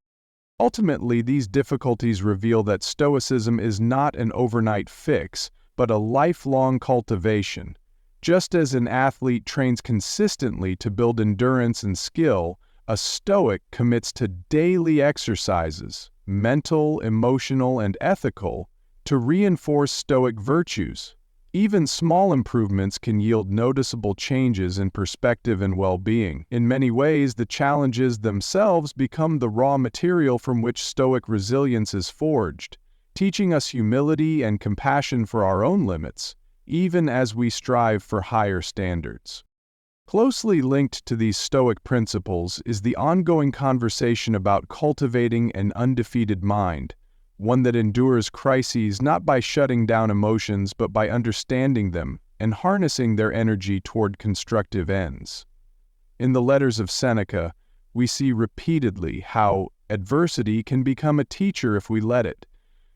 Ultimately, these difficulties reveal that Stoicism is not an overnight fix, but a lifelong cultivation. Just as an athlete trains consistently to build endurance and skill, a Stoic commits to daily exercises, mental, emotional, and ethical, to reinforce Stoic virtues. Even small improvements can yield noticeable changes in perspective and well-being. In many ways, the challenges themselves become the raw material from which Stoic resilience is forged, teaching us humility and compassion for our own limits, even as we strive for higher standards. Closely linked to these Stoic principles is the ongoing conversation about cultivating an undefeated mind, one that endures crises not by shutting down emotions but by understanding them and harnessing their energy toward constructive ends. In the letters of Seneca, we see repeatedly how adversity can become a teacher if we let it.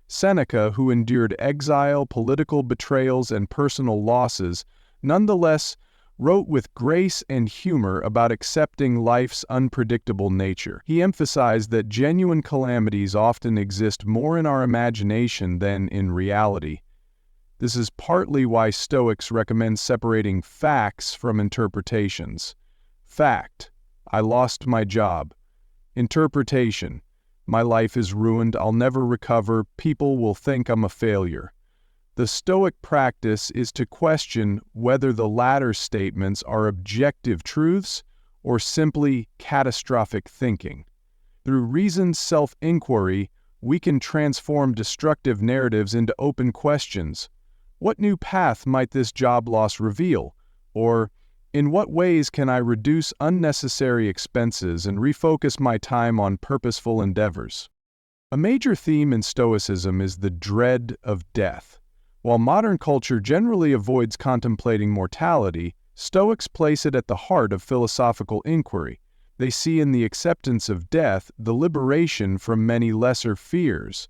Seneca, who endured exile, political betrayals, and personal losses, nonetheless wrote with grace and humor about accepting life's unpredictable nature. He emphasized that genuine calamities often exist more in our imagination than in reality. This is partly why Stoics recommend separating facts from interpretations. Fact: I lost my job. Interpretation: my life is ruined, I'll never recover, people will think I'm a failure. The Stoic practice is to question whether the latter statements are objective truths or simply catastrophic thinking. Through reasoned self-inquiry, we can transform destructive narratives into open questions. What new path might this job loss reveal? Or, in what ways can I reduce unnecessary expenses and refocus my time on purposeful endeavors? A major theme in Stoicism is the dread of death. While modern culture generally avoids contemplating mortality, Stoics place it at the heart of philosophical inquiry. They see in the acceptance of death the liberation from many lesser fears.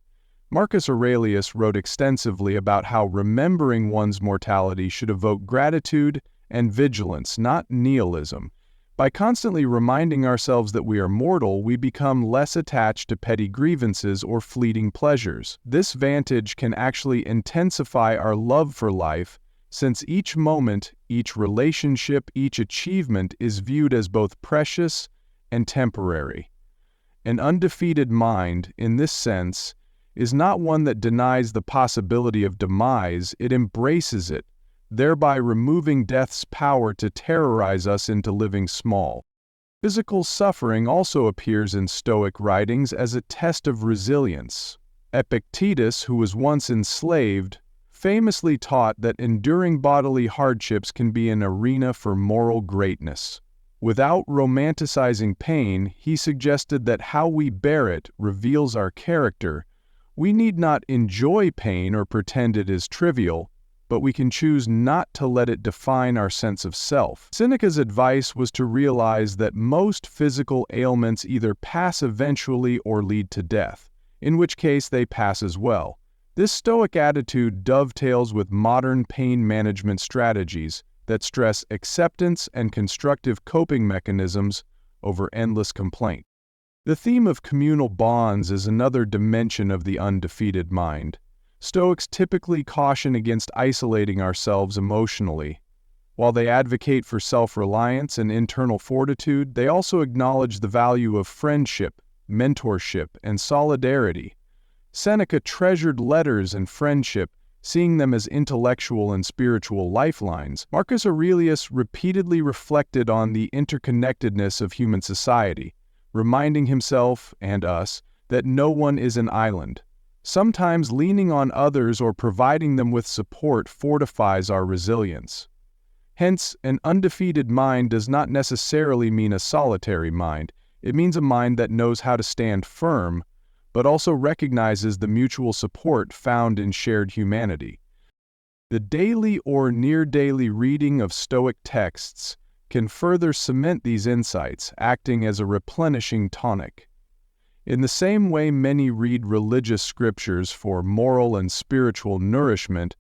Marcus Aurelius wrote extensively about how remembering one's mortality should evoke gratitude and vigilance, not nihilism. By constantly reminding ourselves that we are mortal, we become less attached to petty grievances or fleeting pleasures. This vantage can actually intensify our love for life, since each moment, each relationship, each achievement is viewed as both precious and temporary. An undefeated mind, in this sense, is not one that denies the possibility of demise, it embraces it, thereby removing death's power to terrorize us into living small. Physical suffering also appears in Stoic writings as a test of resilience. Epictetus, who was once enslaved, famously taught that enduring bodily hardships can be an arena for moral greatness. Without romanticizing pain, he suggested that how we bear it reveals our character. We need not enjoy pain or pretend it is trivial, but we can choose not to let it define our sense of self. Seneca's advice was to realize that most physical ailments either pass eventually or lead to death, in which case they pass as well. This Stoic attitude dovetails with modern pain management strategies that stress acceptance and constructive coping mechanisms over endless complaint. The theme of communal bonds is another dimension of the undefeated mind. Stoics typically caution against isolating ourselves emotionally. While they advocate for self-reliance and internal fortitude, they also acknowledge the value of friendship, mentorship, and solidarity. Seneca treasured letters and friendship, seeing them as intellectual and spiritual lifelines. Marcus Aurelius repeatedly reflected on the interconnectedness of human society, reminding himself, and us, that no one is an island. Sometimes leaning on others or providing them with support fortifies our resilience. Hence, an undefeated mind does not necessarily mean a solitary mind. It means a mind that knows how to stand firm, but also recognizes the mutual support found in shared humanity. The daily or near-daily reading of Stoic texts can further cement these insights, acting as a replenishing tonic. In the same way many read religious scriptures for moral and spiritual nourishment,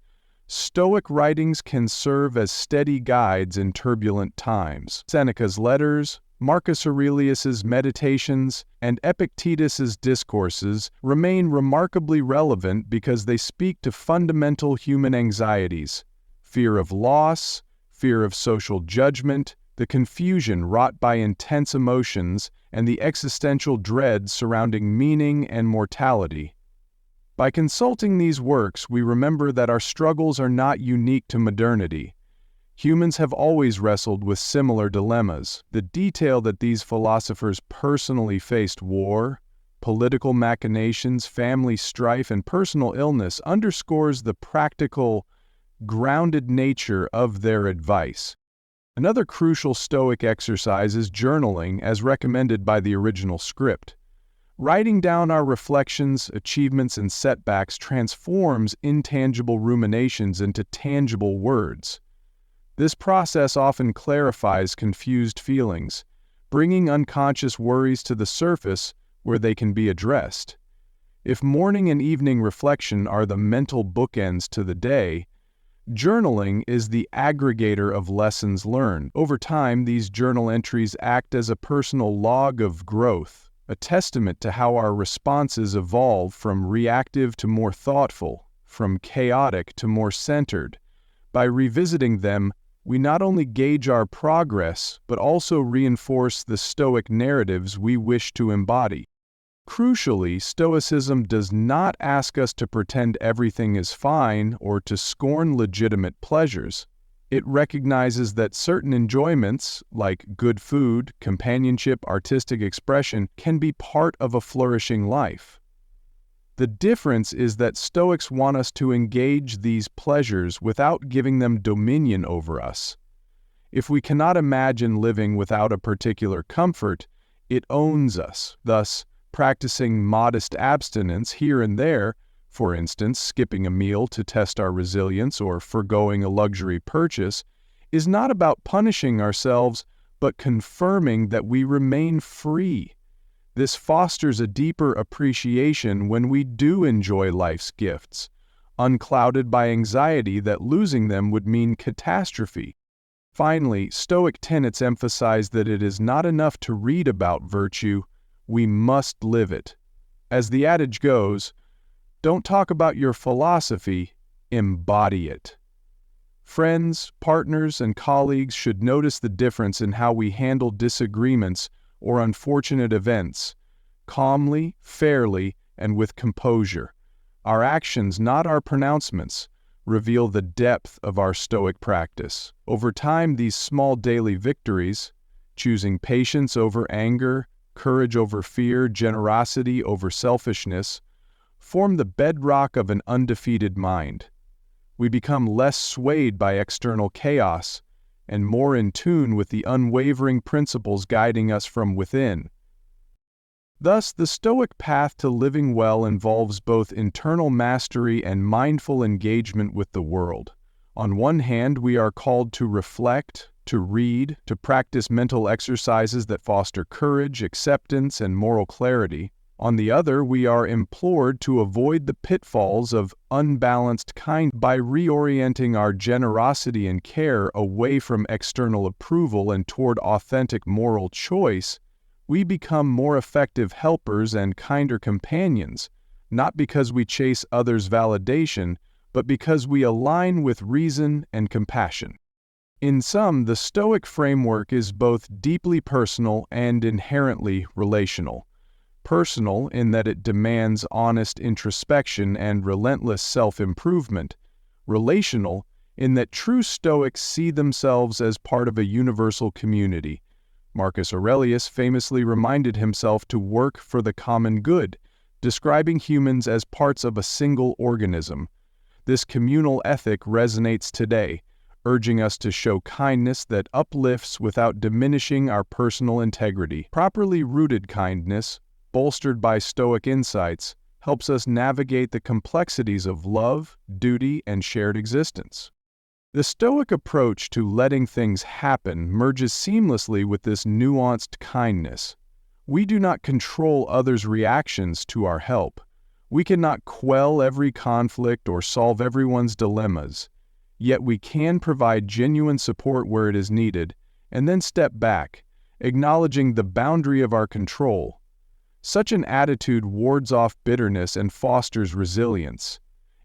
Stoic writings can serve as steady guides in turbulent times. Seneca's letters, Marcus Aurelius's meditations, and Epictetus's discourses remain remarkably relevant because they speak to fundamental human anxieties: fear of loss, fear of social judgment, the confusion wrought by intense emotions, and the existential dread surrounding meaning and mortality. By consulting these works, we remember that our struggles are not unique to modernity. Humans have always wrestled with similar dilemmas. The detail that these philosophers personally faced war, political machinations, family strife, and personal illness underscores the practical, grounded nature of their advice. Another crucial Stoic exercise is journaling, as recommended by the original script. Writing down our reflections, achievements, and setbacks transforms intangible ruminations into tangible words. This process often clarifies confused feelings, bringing unconscious worries to the surface where they can be addressed. If morning and evening reflection are the mental bookends to the day, journaling is the aggregator of lessons learned. Over time, these journal entries act as a personal log of growth, a testament to how our responses evolve from reactive to more thoughtful, from chaotic to more centered. By revisiting them, we not only gauge our progress, but also reinforce the Stoic narratives we wish to embody. Crucially, Stoicism does not ask us to pretend everything is fine or to scorn legitimate pleasures. It recognizes that certain enjoyments, like good food, companionship, artistic expression, can be part of a flourishing life. The difference is that Stoics want us to engage these pleasures without giving them dominion over us. If we cannot imagine living without a particular comfort, it owns us. Thus, practicing modest abstinence here and there, for instance, skipping a meal to test our resilience or forgoing a luxury purchase, is not about punishing ourselves, but confirming that we remain free. This fosters a deeper appreciation when we do enjoy life's gifts, unclouded by anxiety that losing them would mean catastrophe. Finally, Stoic tenets emphasize that it is not enough to read about virtue, we must live it. As the adage goes, don't talk about your philosophy, embody it. Friends, partners, and colleagues should notice the difference in how we handle disagreements or unfortunate events, calmly, fairly, and with composure. Our actions, not our pronouncements, reveal the depth of our Stoic practice. Over time, these small daily victories, choosing patience over anger, courage over fear, generosity over selfishness, form the bedrock of an undefeated mind. We become less swayed by external chaos and more in tune with the unwavering principles guiding us from within. Thus, the Stoic path to living well involves both internal mastery and mindful engagement with the world. On one hand, we are called to reflect, to read, to practice mental exercises that foster courage, acceptance, and moral clarity. On the other, we are implored to avoid the pitfalls of unbalanced kindness by reorienting our generosity and care away from external approval and toward authentic moral choice. We become more effective helpers and kinder companions, not because we chase others' validation, but because we align with reason and compassion. In sum, the Stoic framework is both deeply personal and inherently relational. Personal in that it demands honest introspection and relentless self-improvement. Relational in that true Stoics see themselves as part of a universal community. Marcus Aurelius famously reminded himself to work for the common good, describing humans as parts of a single organism. This communal ethic resonates today, urging us to show kindness that uplifts without diminishing our personal integrity. Properly rooted kindness, bolstered by Stoic insights, helps us navigate the complexities of love, duty, and shared existence. The Stoic approach to letting things happen merges seamlessly with this nuanced kindness. We do not control others' reactions to our help. We cannot quell every conflict or solve everyone's dilemmas. Yet we can provide genuine support where it is needed, and then step back, acknowledging the boundary of our control. Such an attitude wards off bitterness and fosters resilience.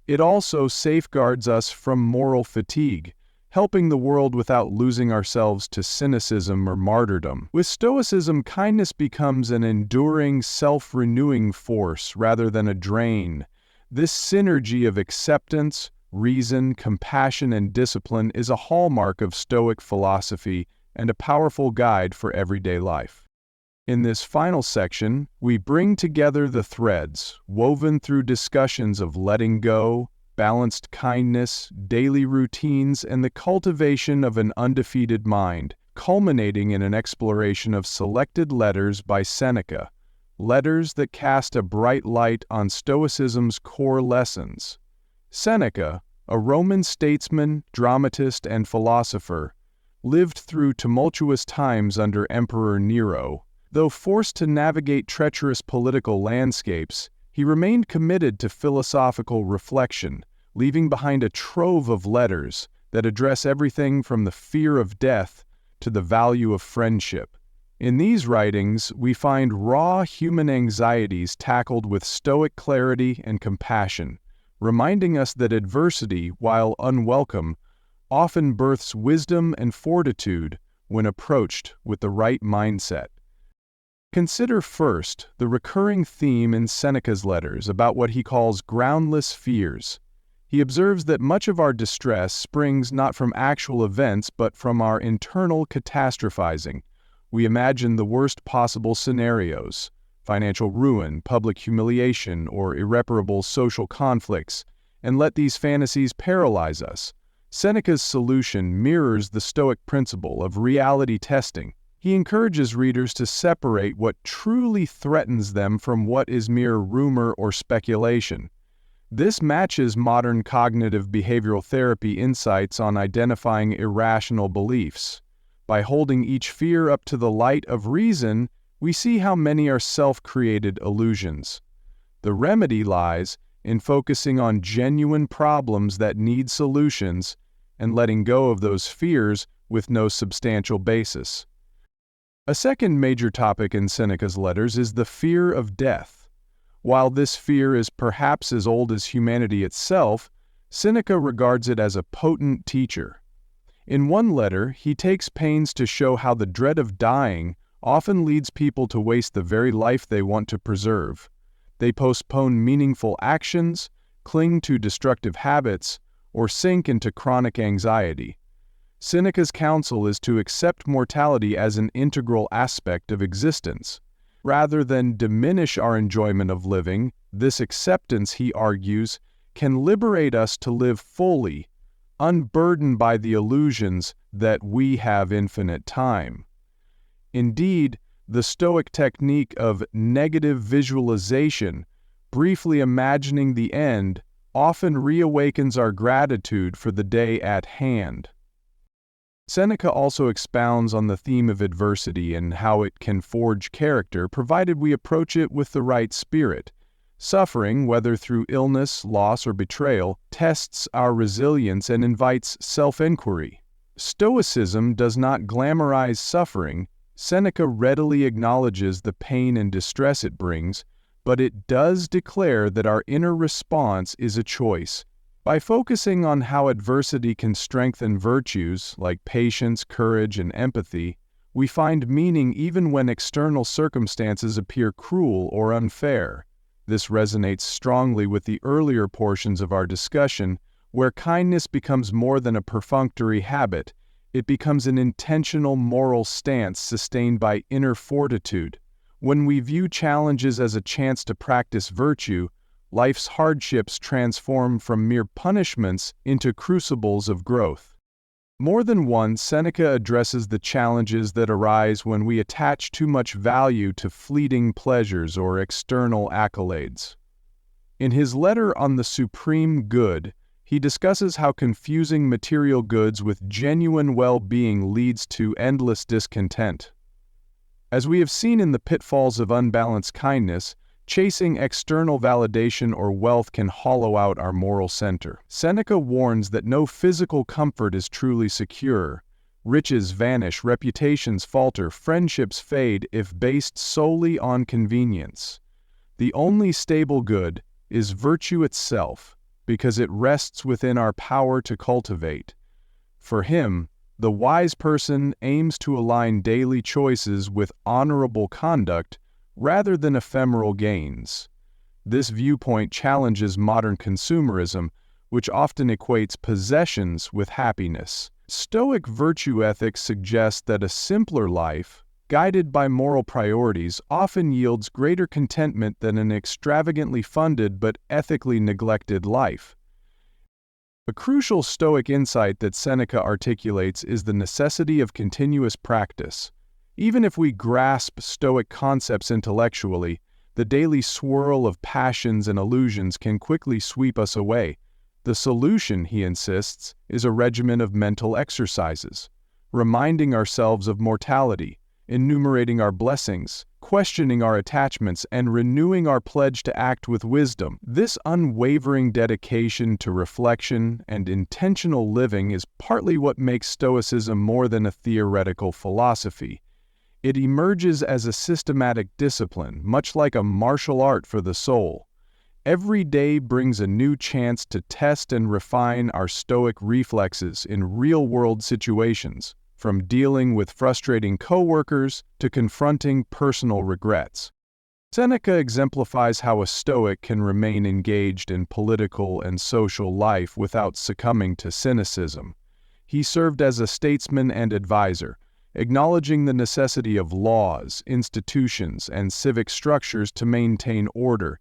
It also safeguards us from moral fatigue, helping the world without losing ourselves to cynicism or martyrdom. With Stoicism, kindness becomes an enduring, self-renewing force rather than a drain. This synergy of acceptance, reason, compassion, and discipline is a hallmark of Stoic philosophy and a powerful guide for everyday life. In this final section, we bring together the threads, woven through discussions of letting go, balanced kindness, daily routines, and the cultivation of an undefeated mind, culminating in an exploration of selected letters by Seneca, letters that cast a bright light on Stoicism's core lessons. Seneca, a Roman statesman, dramatist, and philosopher, lived through tumultuous times under Emperor Nero. Though forced to navigate treacherous political landscapes, he remained committed to philosophical reflection, leaving behind a trove of letters that address everything from the fear of death to the value of friendship. In these writings, we find raw human anxieties tackled with Stoic clarity and compassion, reminding us that adversity, while unwelcome, often births wisdom and fortitude when approached with the right mindset. Consider first the recurring theme in Seneca's letters about what he calls groundless fears. He observes that much of our distress springs not from actual events but from our internal catastrophizing. We imagine the worst possible scenarios, financial ruin, public humiliation, or irreparable social conflicts, and let these fantasies paralyze us. Seneca's solution mirrors the Stoic principle of reality testing. He encourages readers to separate what truly threatens them from what is mere rumor or speculation. This matches modern cognitive behavioral therapy insights on identifying irrational beliefs. By holding each fear up to the light of reason, we see how many are self-created illusions. The remedy lies in focusing on genuine problems that need solutions and letting go of those fears with no substantial basis. A second major topic in Seneca's letters is the fear of death. While this fear is perhaps as old as humanity itself, Seneca regards it as a potent teacher. In one letter, he takes pains to show how the dread of dying often leads people to waste the very life they want to preserve. They postpone meaningful actions, cling to destructive habits, or sink into chronic anxiety. Seneca's counsel is to accept mortality as an integral aspect of existence. Rather than diminish our enjoyment of living, this acceptance, he argues, can liberate us to live fully, unburdened by the illusions that we have infinite time. Indeed, the Stoic technique of negative visualization, briefly imagining the end, often reawakens our gratitude for the day at hand. Seneca also expounds on the theme of adversity and how it can forge character provided we approach it with the right spirit. Suffering, whether through illness, loss, or betrayal, tests our resilience and invites self-inquiry. Stoicism does not glamorize suffering. Seneca readily acknowledges the pain and distress it brings, but it does declare that our inner response is a choice. By focusing on how adversity can strengthen virtues like patience, courage, and empathy, we find meaning even when external circumstances appear cruel or unfair. This resonates strongly with the earlier portions of our discussion, where kindness becomes more than a perfunctory habit. It becomes an intentional moral stance sustained by inner fortitude. When we view challenges as a chance to practice virtue, life's hardships transform from mere punishments into crucibles of growth. More than once, Seneca addresses the challenges that arise when we attach too much value to fleeting pleasures or external accolades. In his letter on the supreme good, he discusses how confusing material goods with genuine well-being leads to endless discontent. As we have seen in the pitfalls of unbalanced kindness, chasing external validation or wealth can hollow out our moral center. Seneca warns that no physical comfort is truly secure. Riches vanish, reputations falter, friendships fade if based solely on convenience. The only stable good is virtue itself, because it rests within our power to cultivate. For him, the wise person aims to align daily choices with honorable conduct rather than ephemeral gains. This viewpoint challenges modern consumerism, which often equates possessions with happiness. Stoic virtue ethics suggest that a simpler life, guided by moral priorities, often yields greater contentment than an extravagantly funded but ethically neglected life. A crucial Stoic insight that Seneca articulates is the necessity of continuous practice. Even if we grasp Stoic concepts intellectually, the daily swirl of passions and illusions can quickly sweep us away. The solution, he insists, is a regimen of mental exercises, reminding ourselves of mortality, enumerating our blessings, questioning our attachments, and renewing our pledge to act with wisdom. This unwavering dedication to reflection and intentional living is partly what makes Stoicism more than a theoretical philosophy. It emerges as a systematic discipline, much like a martial art for the soul. Every day brings a new chance to test and refine our Stoic reflexes in real-world situations, from dealing with frustrating coworkers to confronting personal regrets. Seneca exemplifies how a Stoic can remain engaged in political and social life without succumbing to cynicism. He served as a statesman and advisor, acknowledging the necessity of laws, institutions, and civic structures to maintain order.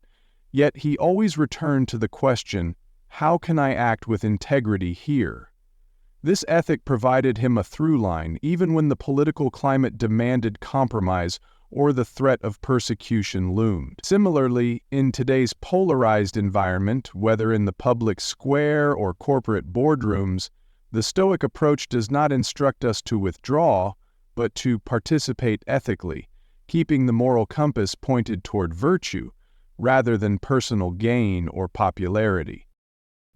Yet he always returned to the question, how can I act with integrity here? This ethic provided him a through line even when the political climate demanded compromise or the threat of persecution loomed. Similarly, in today's polarized environment, whether in the public square or corporate boardrooms, the Stoic approach does not instruct us to withdraw, but to participate ethically, keeping the moral compass pointed toward virtue, rather than personal gain or popularity.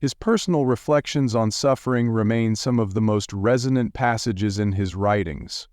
His personal reflections on suffering remain some of the most resonant passages in his writings.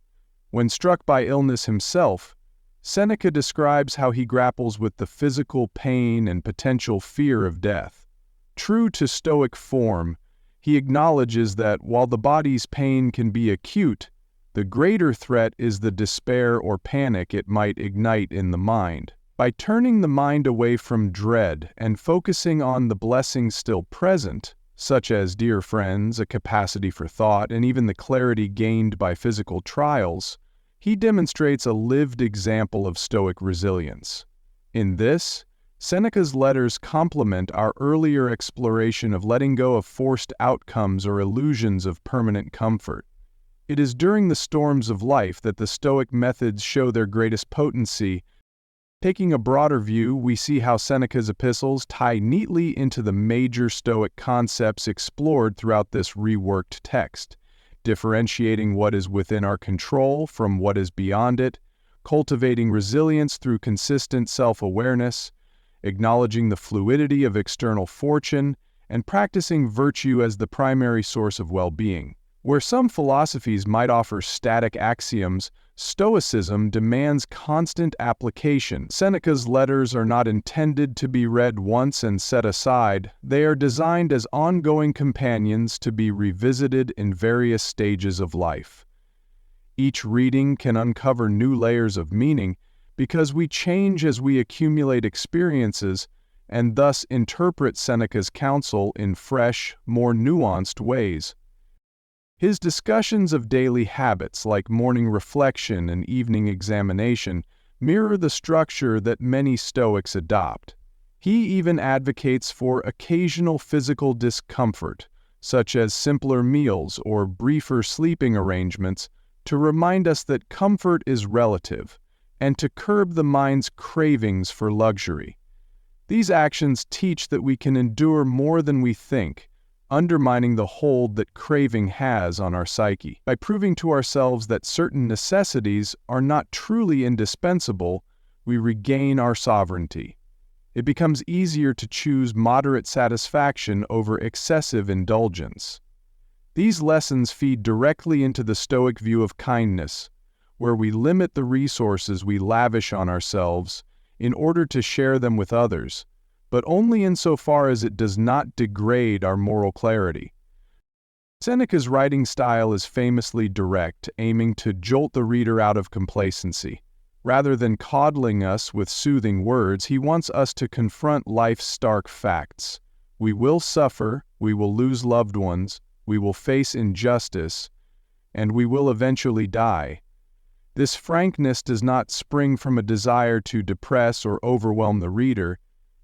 When struck by illness himself, Seneca describes how he grapples with the physical pain and potential fear of death. True to Stoic form, he acknowledges that while the body's pain can be acute, the greater threat is the despair or panic it might ignite in the mind. By turning the mind away from dread and focusing on the blessings still present, such as dear friends, a capacity for thought, and even the clarity gained by physical trials, he demonstrates a lived example of Stoic resilience. In this, Seneca's letters complement our earlier exploration of letting go of forced outcomes or illusions of permanent comfort. It is during the storms of life that the Stoic methods show their greatest potency. Taking a broader view, we see how Seneca's epistles tie neatly into the major Stoic concepts explored throughout this reworked text, differentiating what is within our control from what is beyond it, cultivating resilience through consistent self-awareness, acknowledging the fluidity of external fortune, and practicing virtue as the primary source of well-being. Where some philosophies might offer static axioms, Stoicism demands constant application. Seneca's letters are not intended to be read once and set aside. They are designed as ongoing companions to be revisited in various stages of life. Each reading can uncover new layers of meaning because we change as we accumulate experiences and thus interpret Seneca's counsel in fresh, more nuanced ways. His discussions of daily habits like morning reflection and evening examination mirror the structure that many Stoics adopt. He even advocates for occasional physical discomfort, such as simpler meals or briefer sleeping arrangements, to remind us that comfort is relative, and to curb the mind's cravings for luxury. These actions teach that we can endure more than we think, undermining the hold that craving has on our psyche. By proving to ourselves that certain necessities are not truly indispensable, we regain our sovereignty. It becomes easier to choose moderate satisfaction over excessive indulgence. These lessons feed directly into the Stoic view of kindness, where we limit the resources we lavish on ourselves in order to share them with others, but only insofar as it does not degrade our moral clarity. Seneca's writing style is famously direct, aiming to jolt the reader out of complacency. Rather than coddling us with soothing words, he wants us to confront life's stark facts. We will suffer, we will lose loved ones, we will face injustice, and we will eventually die. This frankness does not spring from a desire to depress or overwhelm the reader.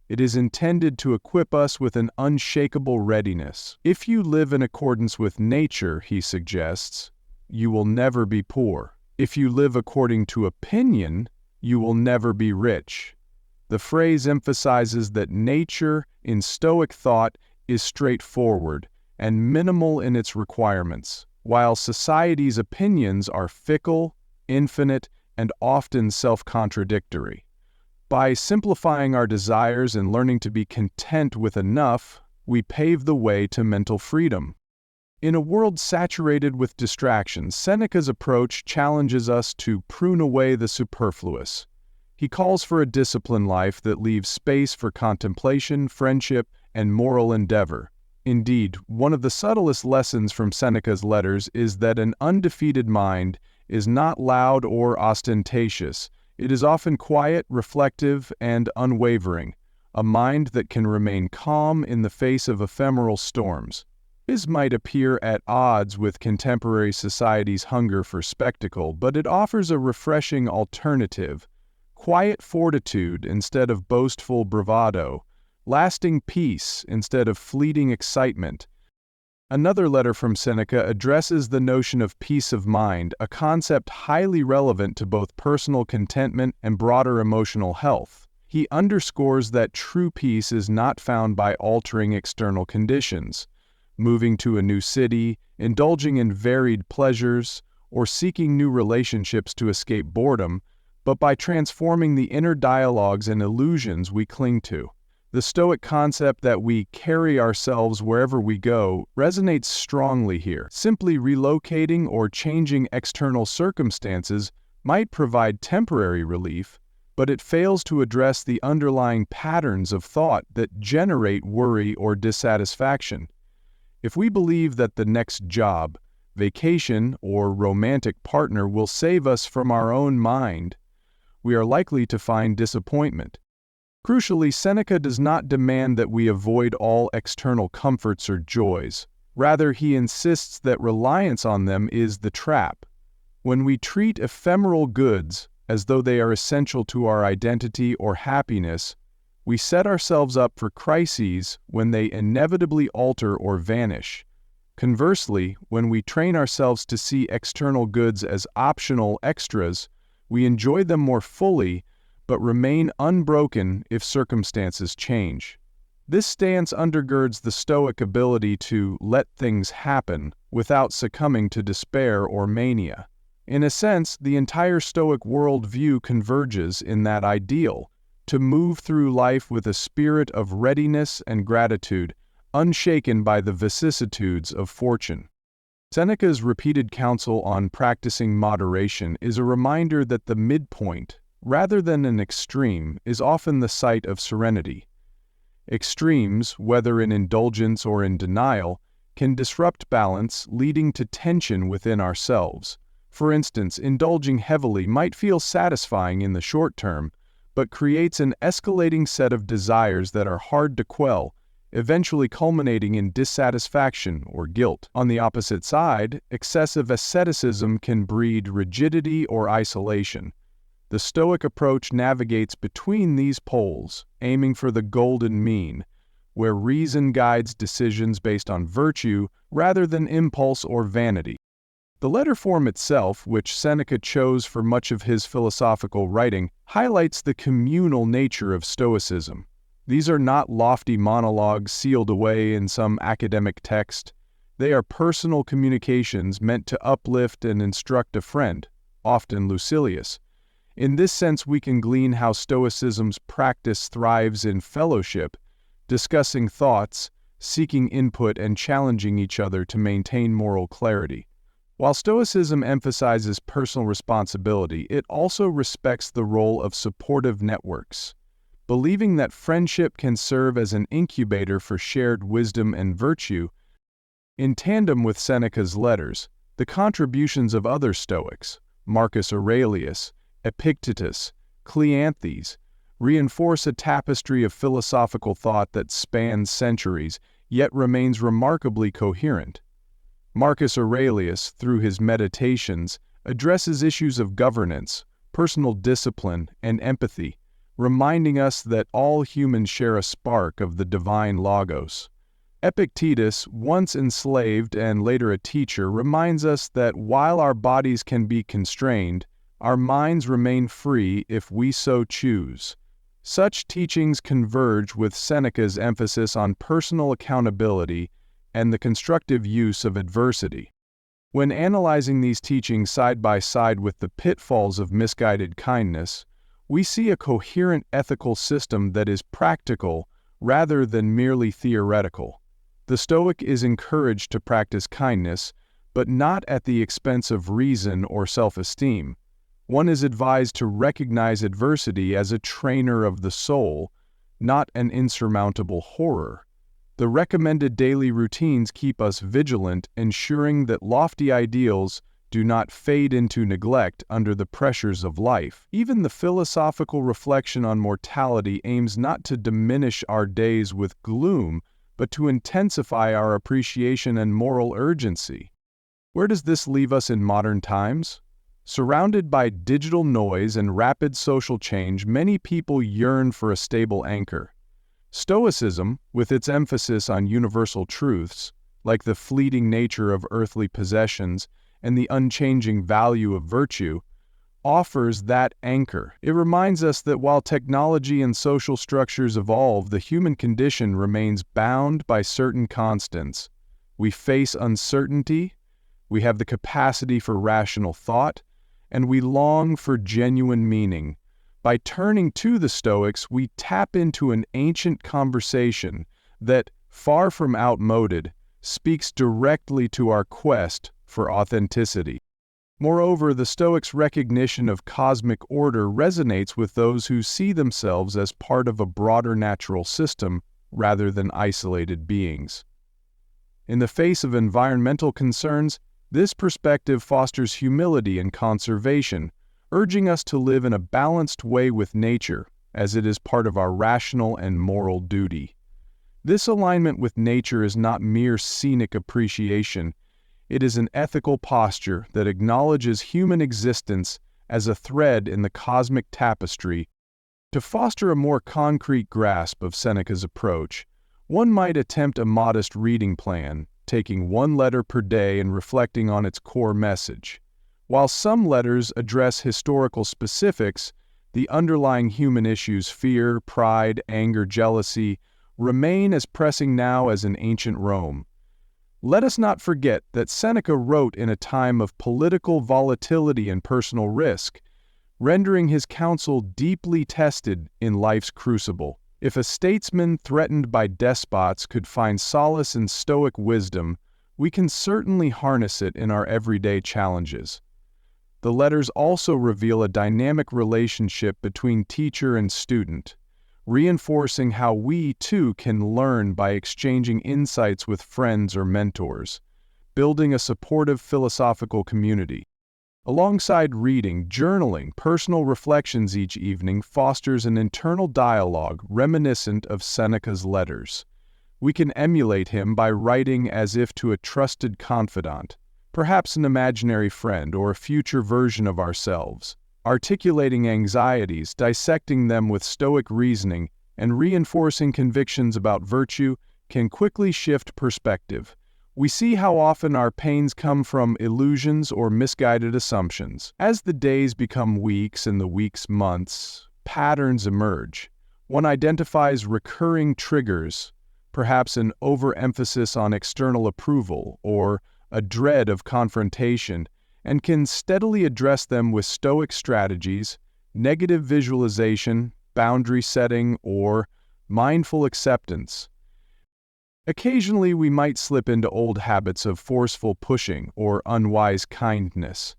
It is intended to equip us with an unshakable readiness. If you live in accordance with nature, he suggests, you will never be poor. If you live according to opinion, you will never be rich. The phrase emphasizes that nature, in Stoic thought, is straightforward and minimal in its requirements, while society's opinions are fickle, infinite, and often self-contradictory. By simplifying our desires and learning to be content with enough, we pave the way to mental freedom. In a world saturated with distractions, Seneca's approach challenges us to prune away the superfluous. He calls for a disciplined life that leaves space for contemplation, friendship, and moral endeavor. Indeed, one of the subtlest lessons from Seneca's letters is that an undefeated mind is not loud or ostentatious. It is often quiet, reflective, and unwavering, a mind that can remain calm in the face of ephemeral storms. This might appear at odds with contemporary society's hunger for spectacle, but it offers a refreshing alternative: quiet fortitude instead of boastful bravado, lasting peace instead of fleeting excitement. Another letter from Seneca addresses the notion of peace of mind, a concept highly relevant to both personal contentment and broader emotional health. He underscores that true peace is not found by altering external conditions, moving to a new city, indulging in varied pleasures, or seeking new relationships to escape boredom, but by transforming the inner dialogues and illusions we cling to. The Stoic concept that we carry ourselves wherever we go resonates strongly here. Simply relocating or changing external circumstances might provide temporary relief, but it fails to address the underlying patterns of thought that generate worry or dissatisfaction. If we believe that the next job, vacation, or romantic partner will save us from our own mind, we are likely to find disappointment. Crucially, Seneca does not demand that we avoid all external comforts or joys. Rather, he insists that reliance on them is the trap. When we treat ephemeral goods as though they are essential to our identity or happiness, we set ourselves up for crises when they inevitably alter or vanish. Conversely, when we train ourselves to see external goods as optional extras, we enjoy them more fully, but remain unbroken if circumstances change. This stance undergirds the Stoic ability to let things happen without succumbing to despair or mania. In a sense, the entire Stoic worldview converges in that ideal, to move through life with a spirit of readiness and gratitude, unshaken by the vicissitudes of fortune. Seneca's repeated counsel on practicing moderation is a reminder that the midpoint, rather than an extreme, is often the site of serenity. Extremes, whether in indulgence or in denial, can disrupt balance, leading to tension within ourselves. For instance, indulging heavily might feel satisfying in the short term, but creates an escalating set of desires that are hard to quell, eventually culminating in dissatisfaction or guilt. On the opposite side, excessive asceticism can breed rigidity or isolation. The Stoic approach navigates between these poles, aiming for the golden mean, where reason guides decisions based on virtue rather than impulse or vanity. The letter form itself, which Seneca chose for much of his philosophical writing, highlights the communal nature of Stoicism. These are not lofty monologues sealed away in some academic text. They are personal communications meant to uplift and instruct a friend, often Lucilius. In this sense, we can glean how Stoicism's practice thrives in fellowship, discussing thoughts, seeking input, and challenging each other to maintain moral clarity. While Stoicism emphasizes personal responsibility, it also respects the role of supportive networks. Believing that friendship can serve as an incubator for shared wisdom and virtue, in tandem with Seneca's letters, the contributions of other Stoics, Marcus Aurelius, Epictetus, Cleanthes, reinforce a tapestry of philosophical thought that spans centuries, yet remains remarkably coherent. Marcus Aurelius, through his Meditations, addresses issues of governance, personal discipline, and empathy, reminding us that all humans share a spark of the divine Logos. Epictetus, once enslaved and later a teacher, reminds us that while our bodies can be constrained, our minds remain free if we so choose. Such teachings converge with Seneca's emphasis on personal accountability and the constructive use of adversity. When analyzing these teachings side by side with the pitfalls of misguided kindness, we see a coherent ethical system that is practical rather than merely theoretical. The Stoic is encouraged to practice kindness, but not at the expense of reason or self-esteem. One is advised to recognize adversity as a trainer of the soul, not an insurmountable horror. The recommended daily routines keep us vigilant, ensuring that lofty ideals do not fade into neglect under the pressures of life. Even the philosophical reflection on mortality aims not to diminish our days with gloom, but to intensify our appreciation and moral urgency. Where does this leave us in modern times? Surrounded by digital noise and rapid social change, many people yearn for a stable anchor. Stoicism, with its emphasis on universal truths, like the fleeting nature of earthly possessions and the unchanging value of virtue, offers that anchor. It reminds us that while technology and social structures evolve, the human condition remains bound by certain constants. We face uncertainty, we have the capacity for rational thought, and we long for genuine meaning. By turning to the Stoics, we tap into an ancient conversation that, far from outmoded, speaks directly to our quest for authenticity. Moreover, the Stoics' recognition of cosmic order resonates with those who see themselves as part of a broader natural system rather than isolated beings. In the face of environmental concerns, this perspective fosters humility and conservation, urging us to live in a balanced way with nature, as it is part of our rational and moral duty. This alignment with nature is not mere scenic appreciation. It is an ethical posture that acknowledges human existence as a thread in the cosmic tapestry. To foster a more concrete grasp of Seneca's approach, one might attempt a modest reading plan, taking one letter per day and reflecting on its core message. While some letters address historical specifics, the underlying human issues, fear, pride, anger, jealousy, remain as pressing now as in ancient Rome. Let us not forget that Seneca wrote in a time of political volatility and personal risk, rendering his counsel deeply tested in life's crucible. If a statesman threatened by despots could find solace in Stoic wisdom, we can certainly harness it in our everyday challenges. The letters also reveal a dynamic relationship between teacher and student, reinforcing how we, too, can learn by exchanging insights with friends or mentors, building a supportive philosophical community. Alongside reading, journaling, personal reflections each evening fosters an internal dialogue reminiscent of Seneca's letters. We can emulate him by writing as if to a trusted confidant, perhaps an imaginary friend or a future version of ourselves, articulating anxieties, dissecting them with Stoic reasoning, and reinforcing convictions about virtue can quickly shift perspective. We see how often our pains come from illusions or misguided assumptions. As the days become weeks and the weeks months, patterns emerge. One identifies recurring triggers, perhaps an overemphasis on external approval or a dread of confrontation, and can steadily address them with Stoic strategies, negative visualization, boundary setting, or mindful acceptance. Occasionally, we might slip into old habits of forceful pushing or unwise kindness.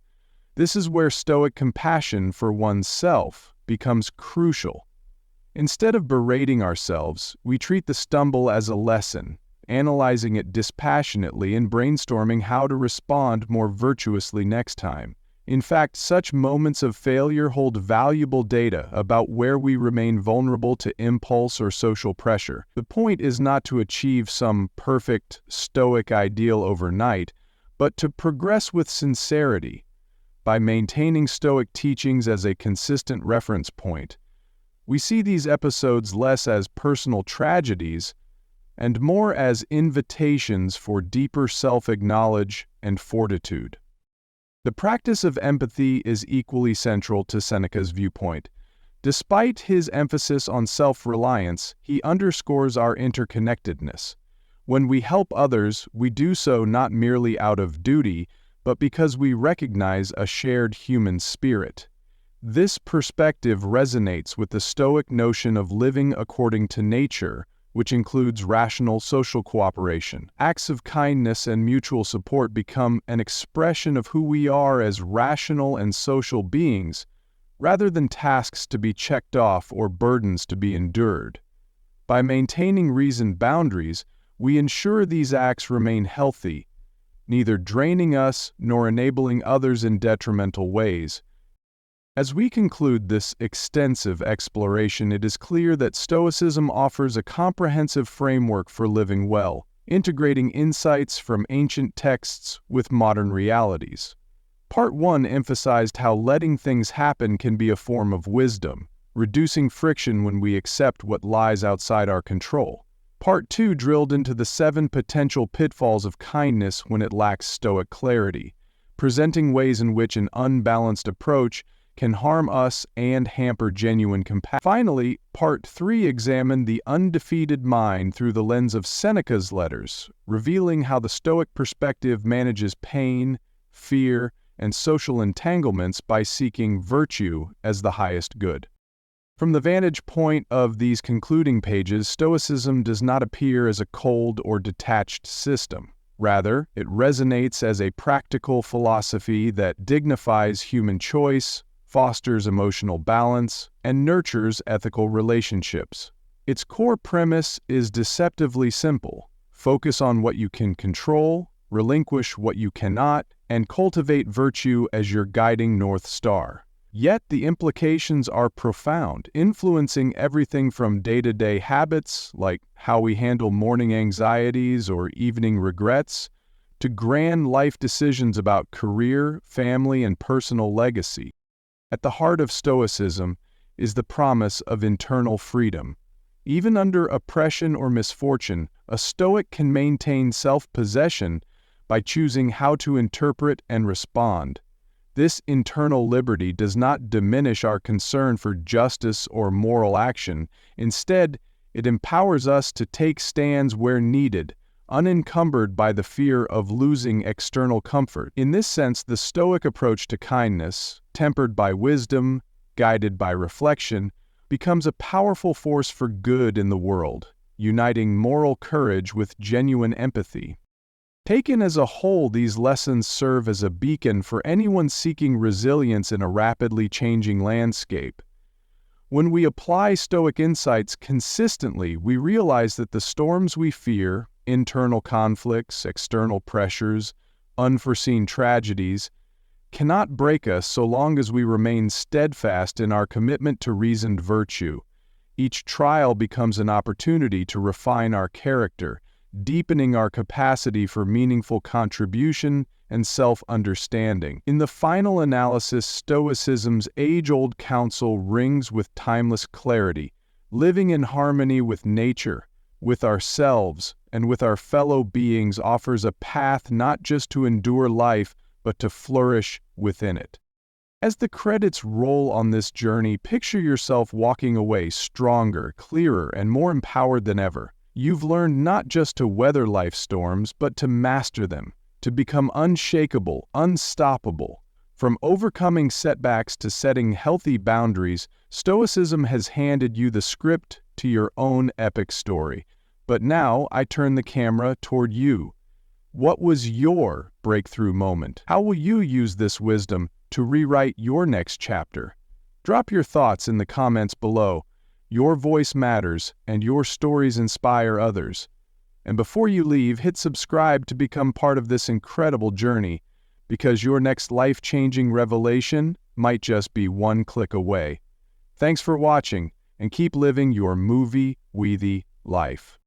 This is where Stoic compassion for oneself becomes crucial. Instead of berating ourselves, we treat the stumble as a lesson, analyzing it dispassionately and brainstorming how to respond more virtuously next time. In fact, such moments of failure hold valuable data about where we remain vulnerable to impulse or social pressure. The point is not to achieve some perfect Stoic ideal overnight, but to progress with sincerity. By maintaining Stoic teachings as a consistent reference point, we see these episodes less as personal tragedies and more as invitations for deeper self-acknowledge and fortitude. The practice of empathy is equally central to Seneca's viewpoint. Despite his emphasis on self-reliance, he underscores our interconnectedness. When we help others, we do so not merely out of duty, but because we recognize a shared human spirit. This perspective resonates with the Stoic notion of living according to nature, which includes rational social cooperation. Acts of kindness and mutual support become an expression of who we are as rational and social beings, rather than tasks to be checked off or burdens to be endured. By maintaining reasoned boundaries, we ensure these acts remain healthy, neither draining us nor enabling others in detrimental ways. As we conclude this extensive exploration, it is clear that Stoicism offers a comprehensive framework for living well, integrating insights from ancient texts with modern realities. Part 1 emphasized how letting things happen can be a form of wisdom, reducing friction when we accept what lies outside our control. Part 2 drilled into the 7 potential pitfalls of kindness when it lacks Stoic clarity, presenting ways in which an unbalanced approach can harm us and hamper genuine compassion. Finally, Part 3 examined the undefeated mind through the lens of Seneca's letters, revealing how the Stoic perspective manages pain, fear, and social entanglements by seeking virtue as the highest good. From the vantage point of these concluding pages, Stoicism does not appear as a cold or detached system. Rather, it resonates as a practical philosophy that dignifies human choice, fosters emotional balance, and nurtures ethical relationships. Its core premise is deceptively simple: focus on what you can control, relinquish what you cannot, and cultivate virtue as your guiding North Star. Yet the implications are profound, influencing everything from day-to-day habits, like how we handle morning anxieties or evening regrets, to grand life decisions about career, family, and personal legacy. At the heart of Stoicism is the promise of internal freedom. Even under oppression or misfortune, a Stoic can maintain self-possession by choosing how to interpret and respond. This internal liberty does not diminish our concern for justice or moral action. Instead, it empowers us to take stands where needed, unencumbered by the fear of losing external comfort. In this sense, the Stoic approach to kindness, tempered by wisdom, guided by reflection, becomes a powerful force for good in the world, uniting moral courage with genuine empathy. Taken as a whole, these lessons serve as a beacon for anyone seeking resilience in a rapidly changing landscape. When we apply Stoic insights consistently, we realize that the storms we fear, internal conflicts, external pressures, unforeseen tragedies, cannot break us so long as we remain steadfast in our commitment to reasoned virtue. Each trial becomes an opportunity to refine our character, deepening our capacity for meaningful contribution and self-understanding. In the final analysis, Stoicism's age-old counsel rings with timeless clarity: living in harmony with nature, with ourselves, and with our fellow beings offers a path not just to endure life, but to flourish within it. As the credits roll on this journey, picture yourself walking away stronger, clearer, and more empowered than ever. You've learned not just to weather life's storms, but to master them, to become unshakable, unstoppable. From overcoming setbacks to setting healthy boundaries, Stoicism has handed you the script to your own epic story. But now I turn the camera toward you. What was your breakthrough moment? How will you use this wisdom to rewrite your next chapter? Drop your thoughts in the comments below. Your voice matters, and your stories inspire others. And before you leave, hit subscribe to become part of this incredible journey, because your next life-changing revelation might just be one click away. Thanks for watching, and keep living your movie-weathy life.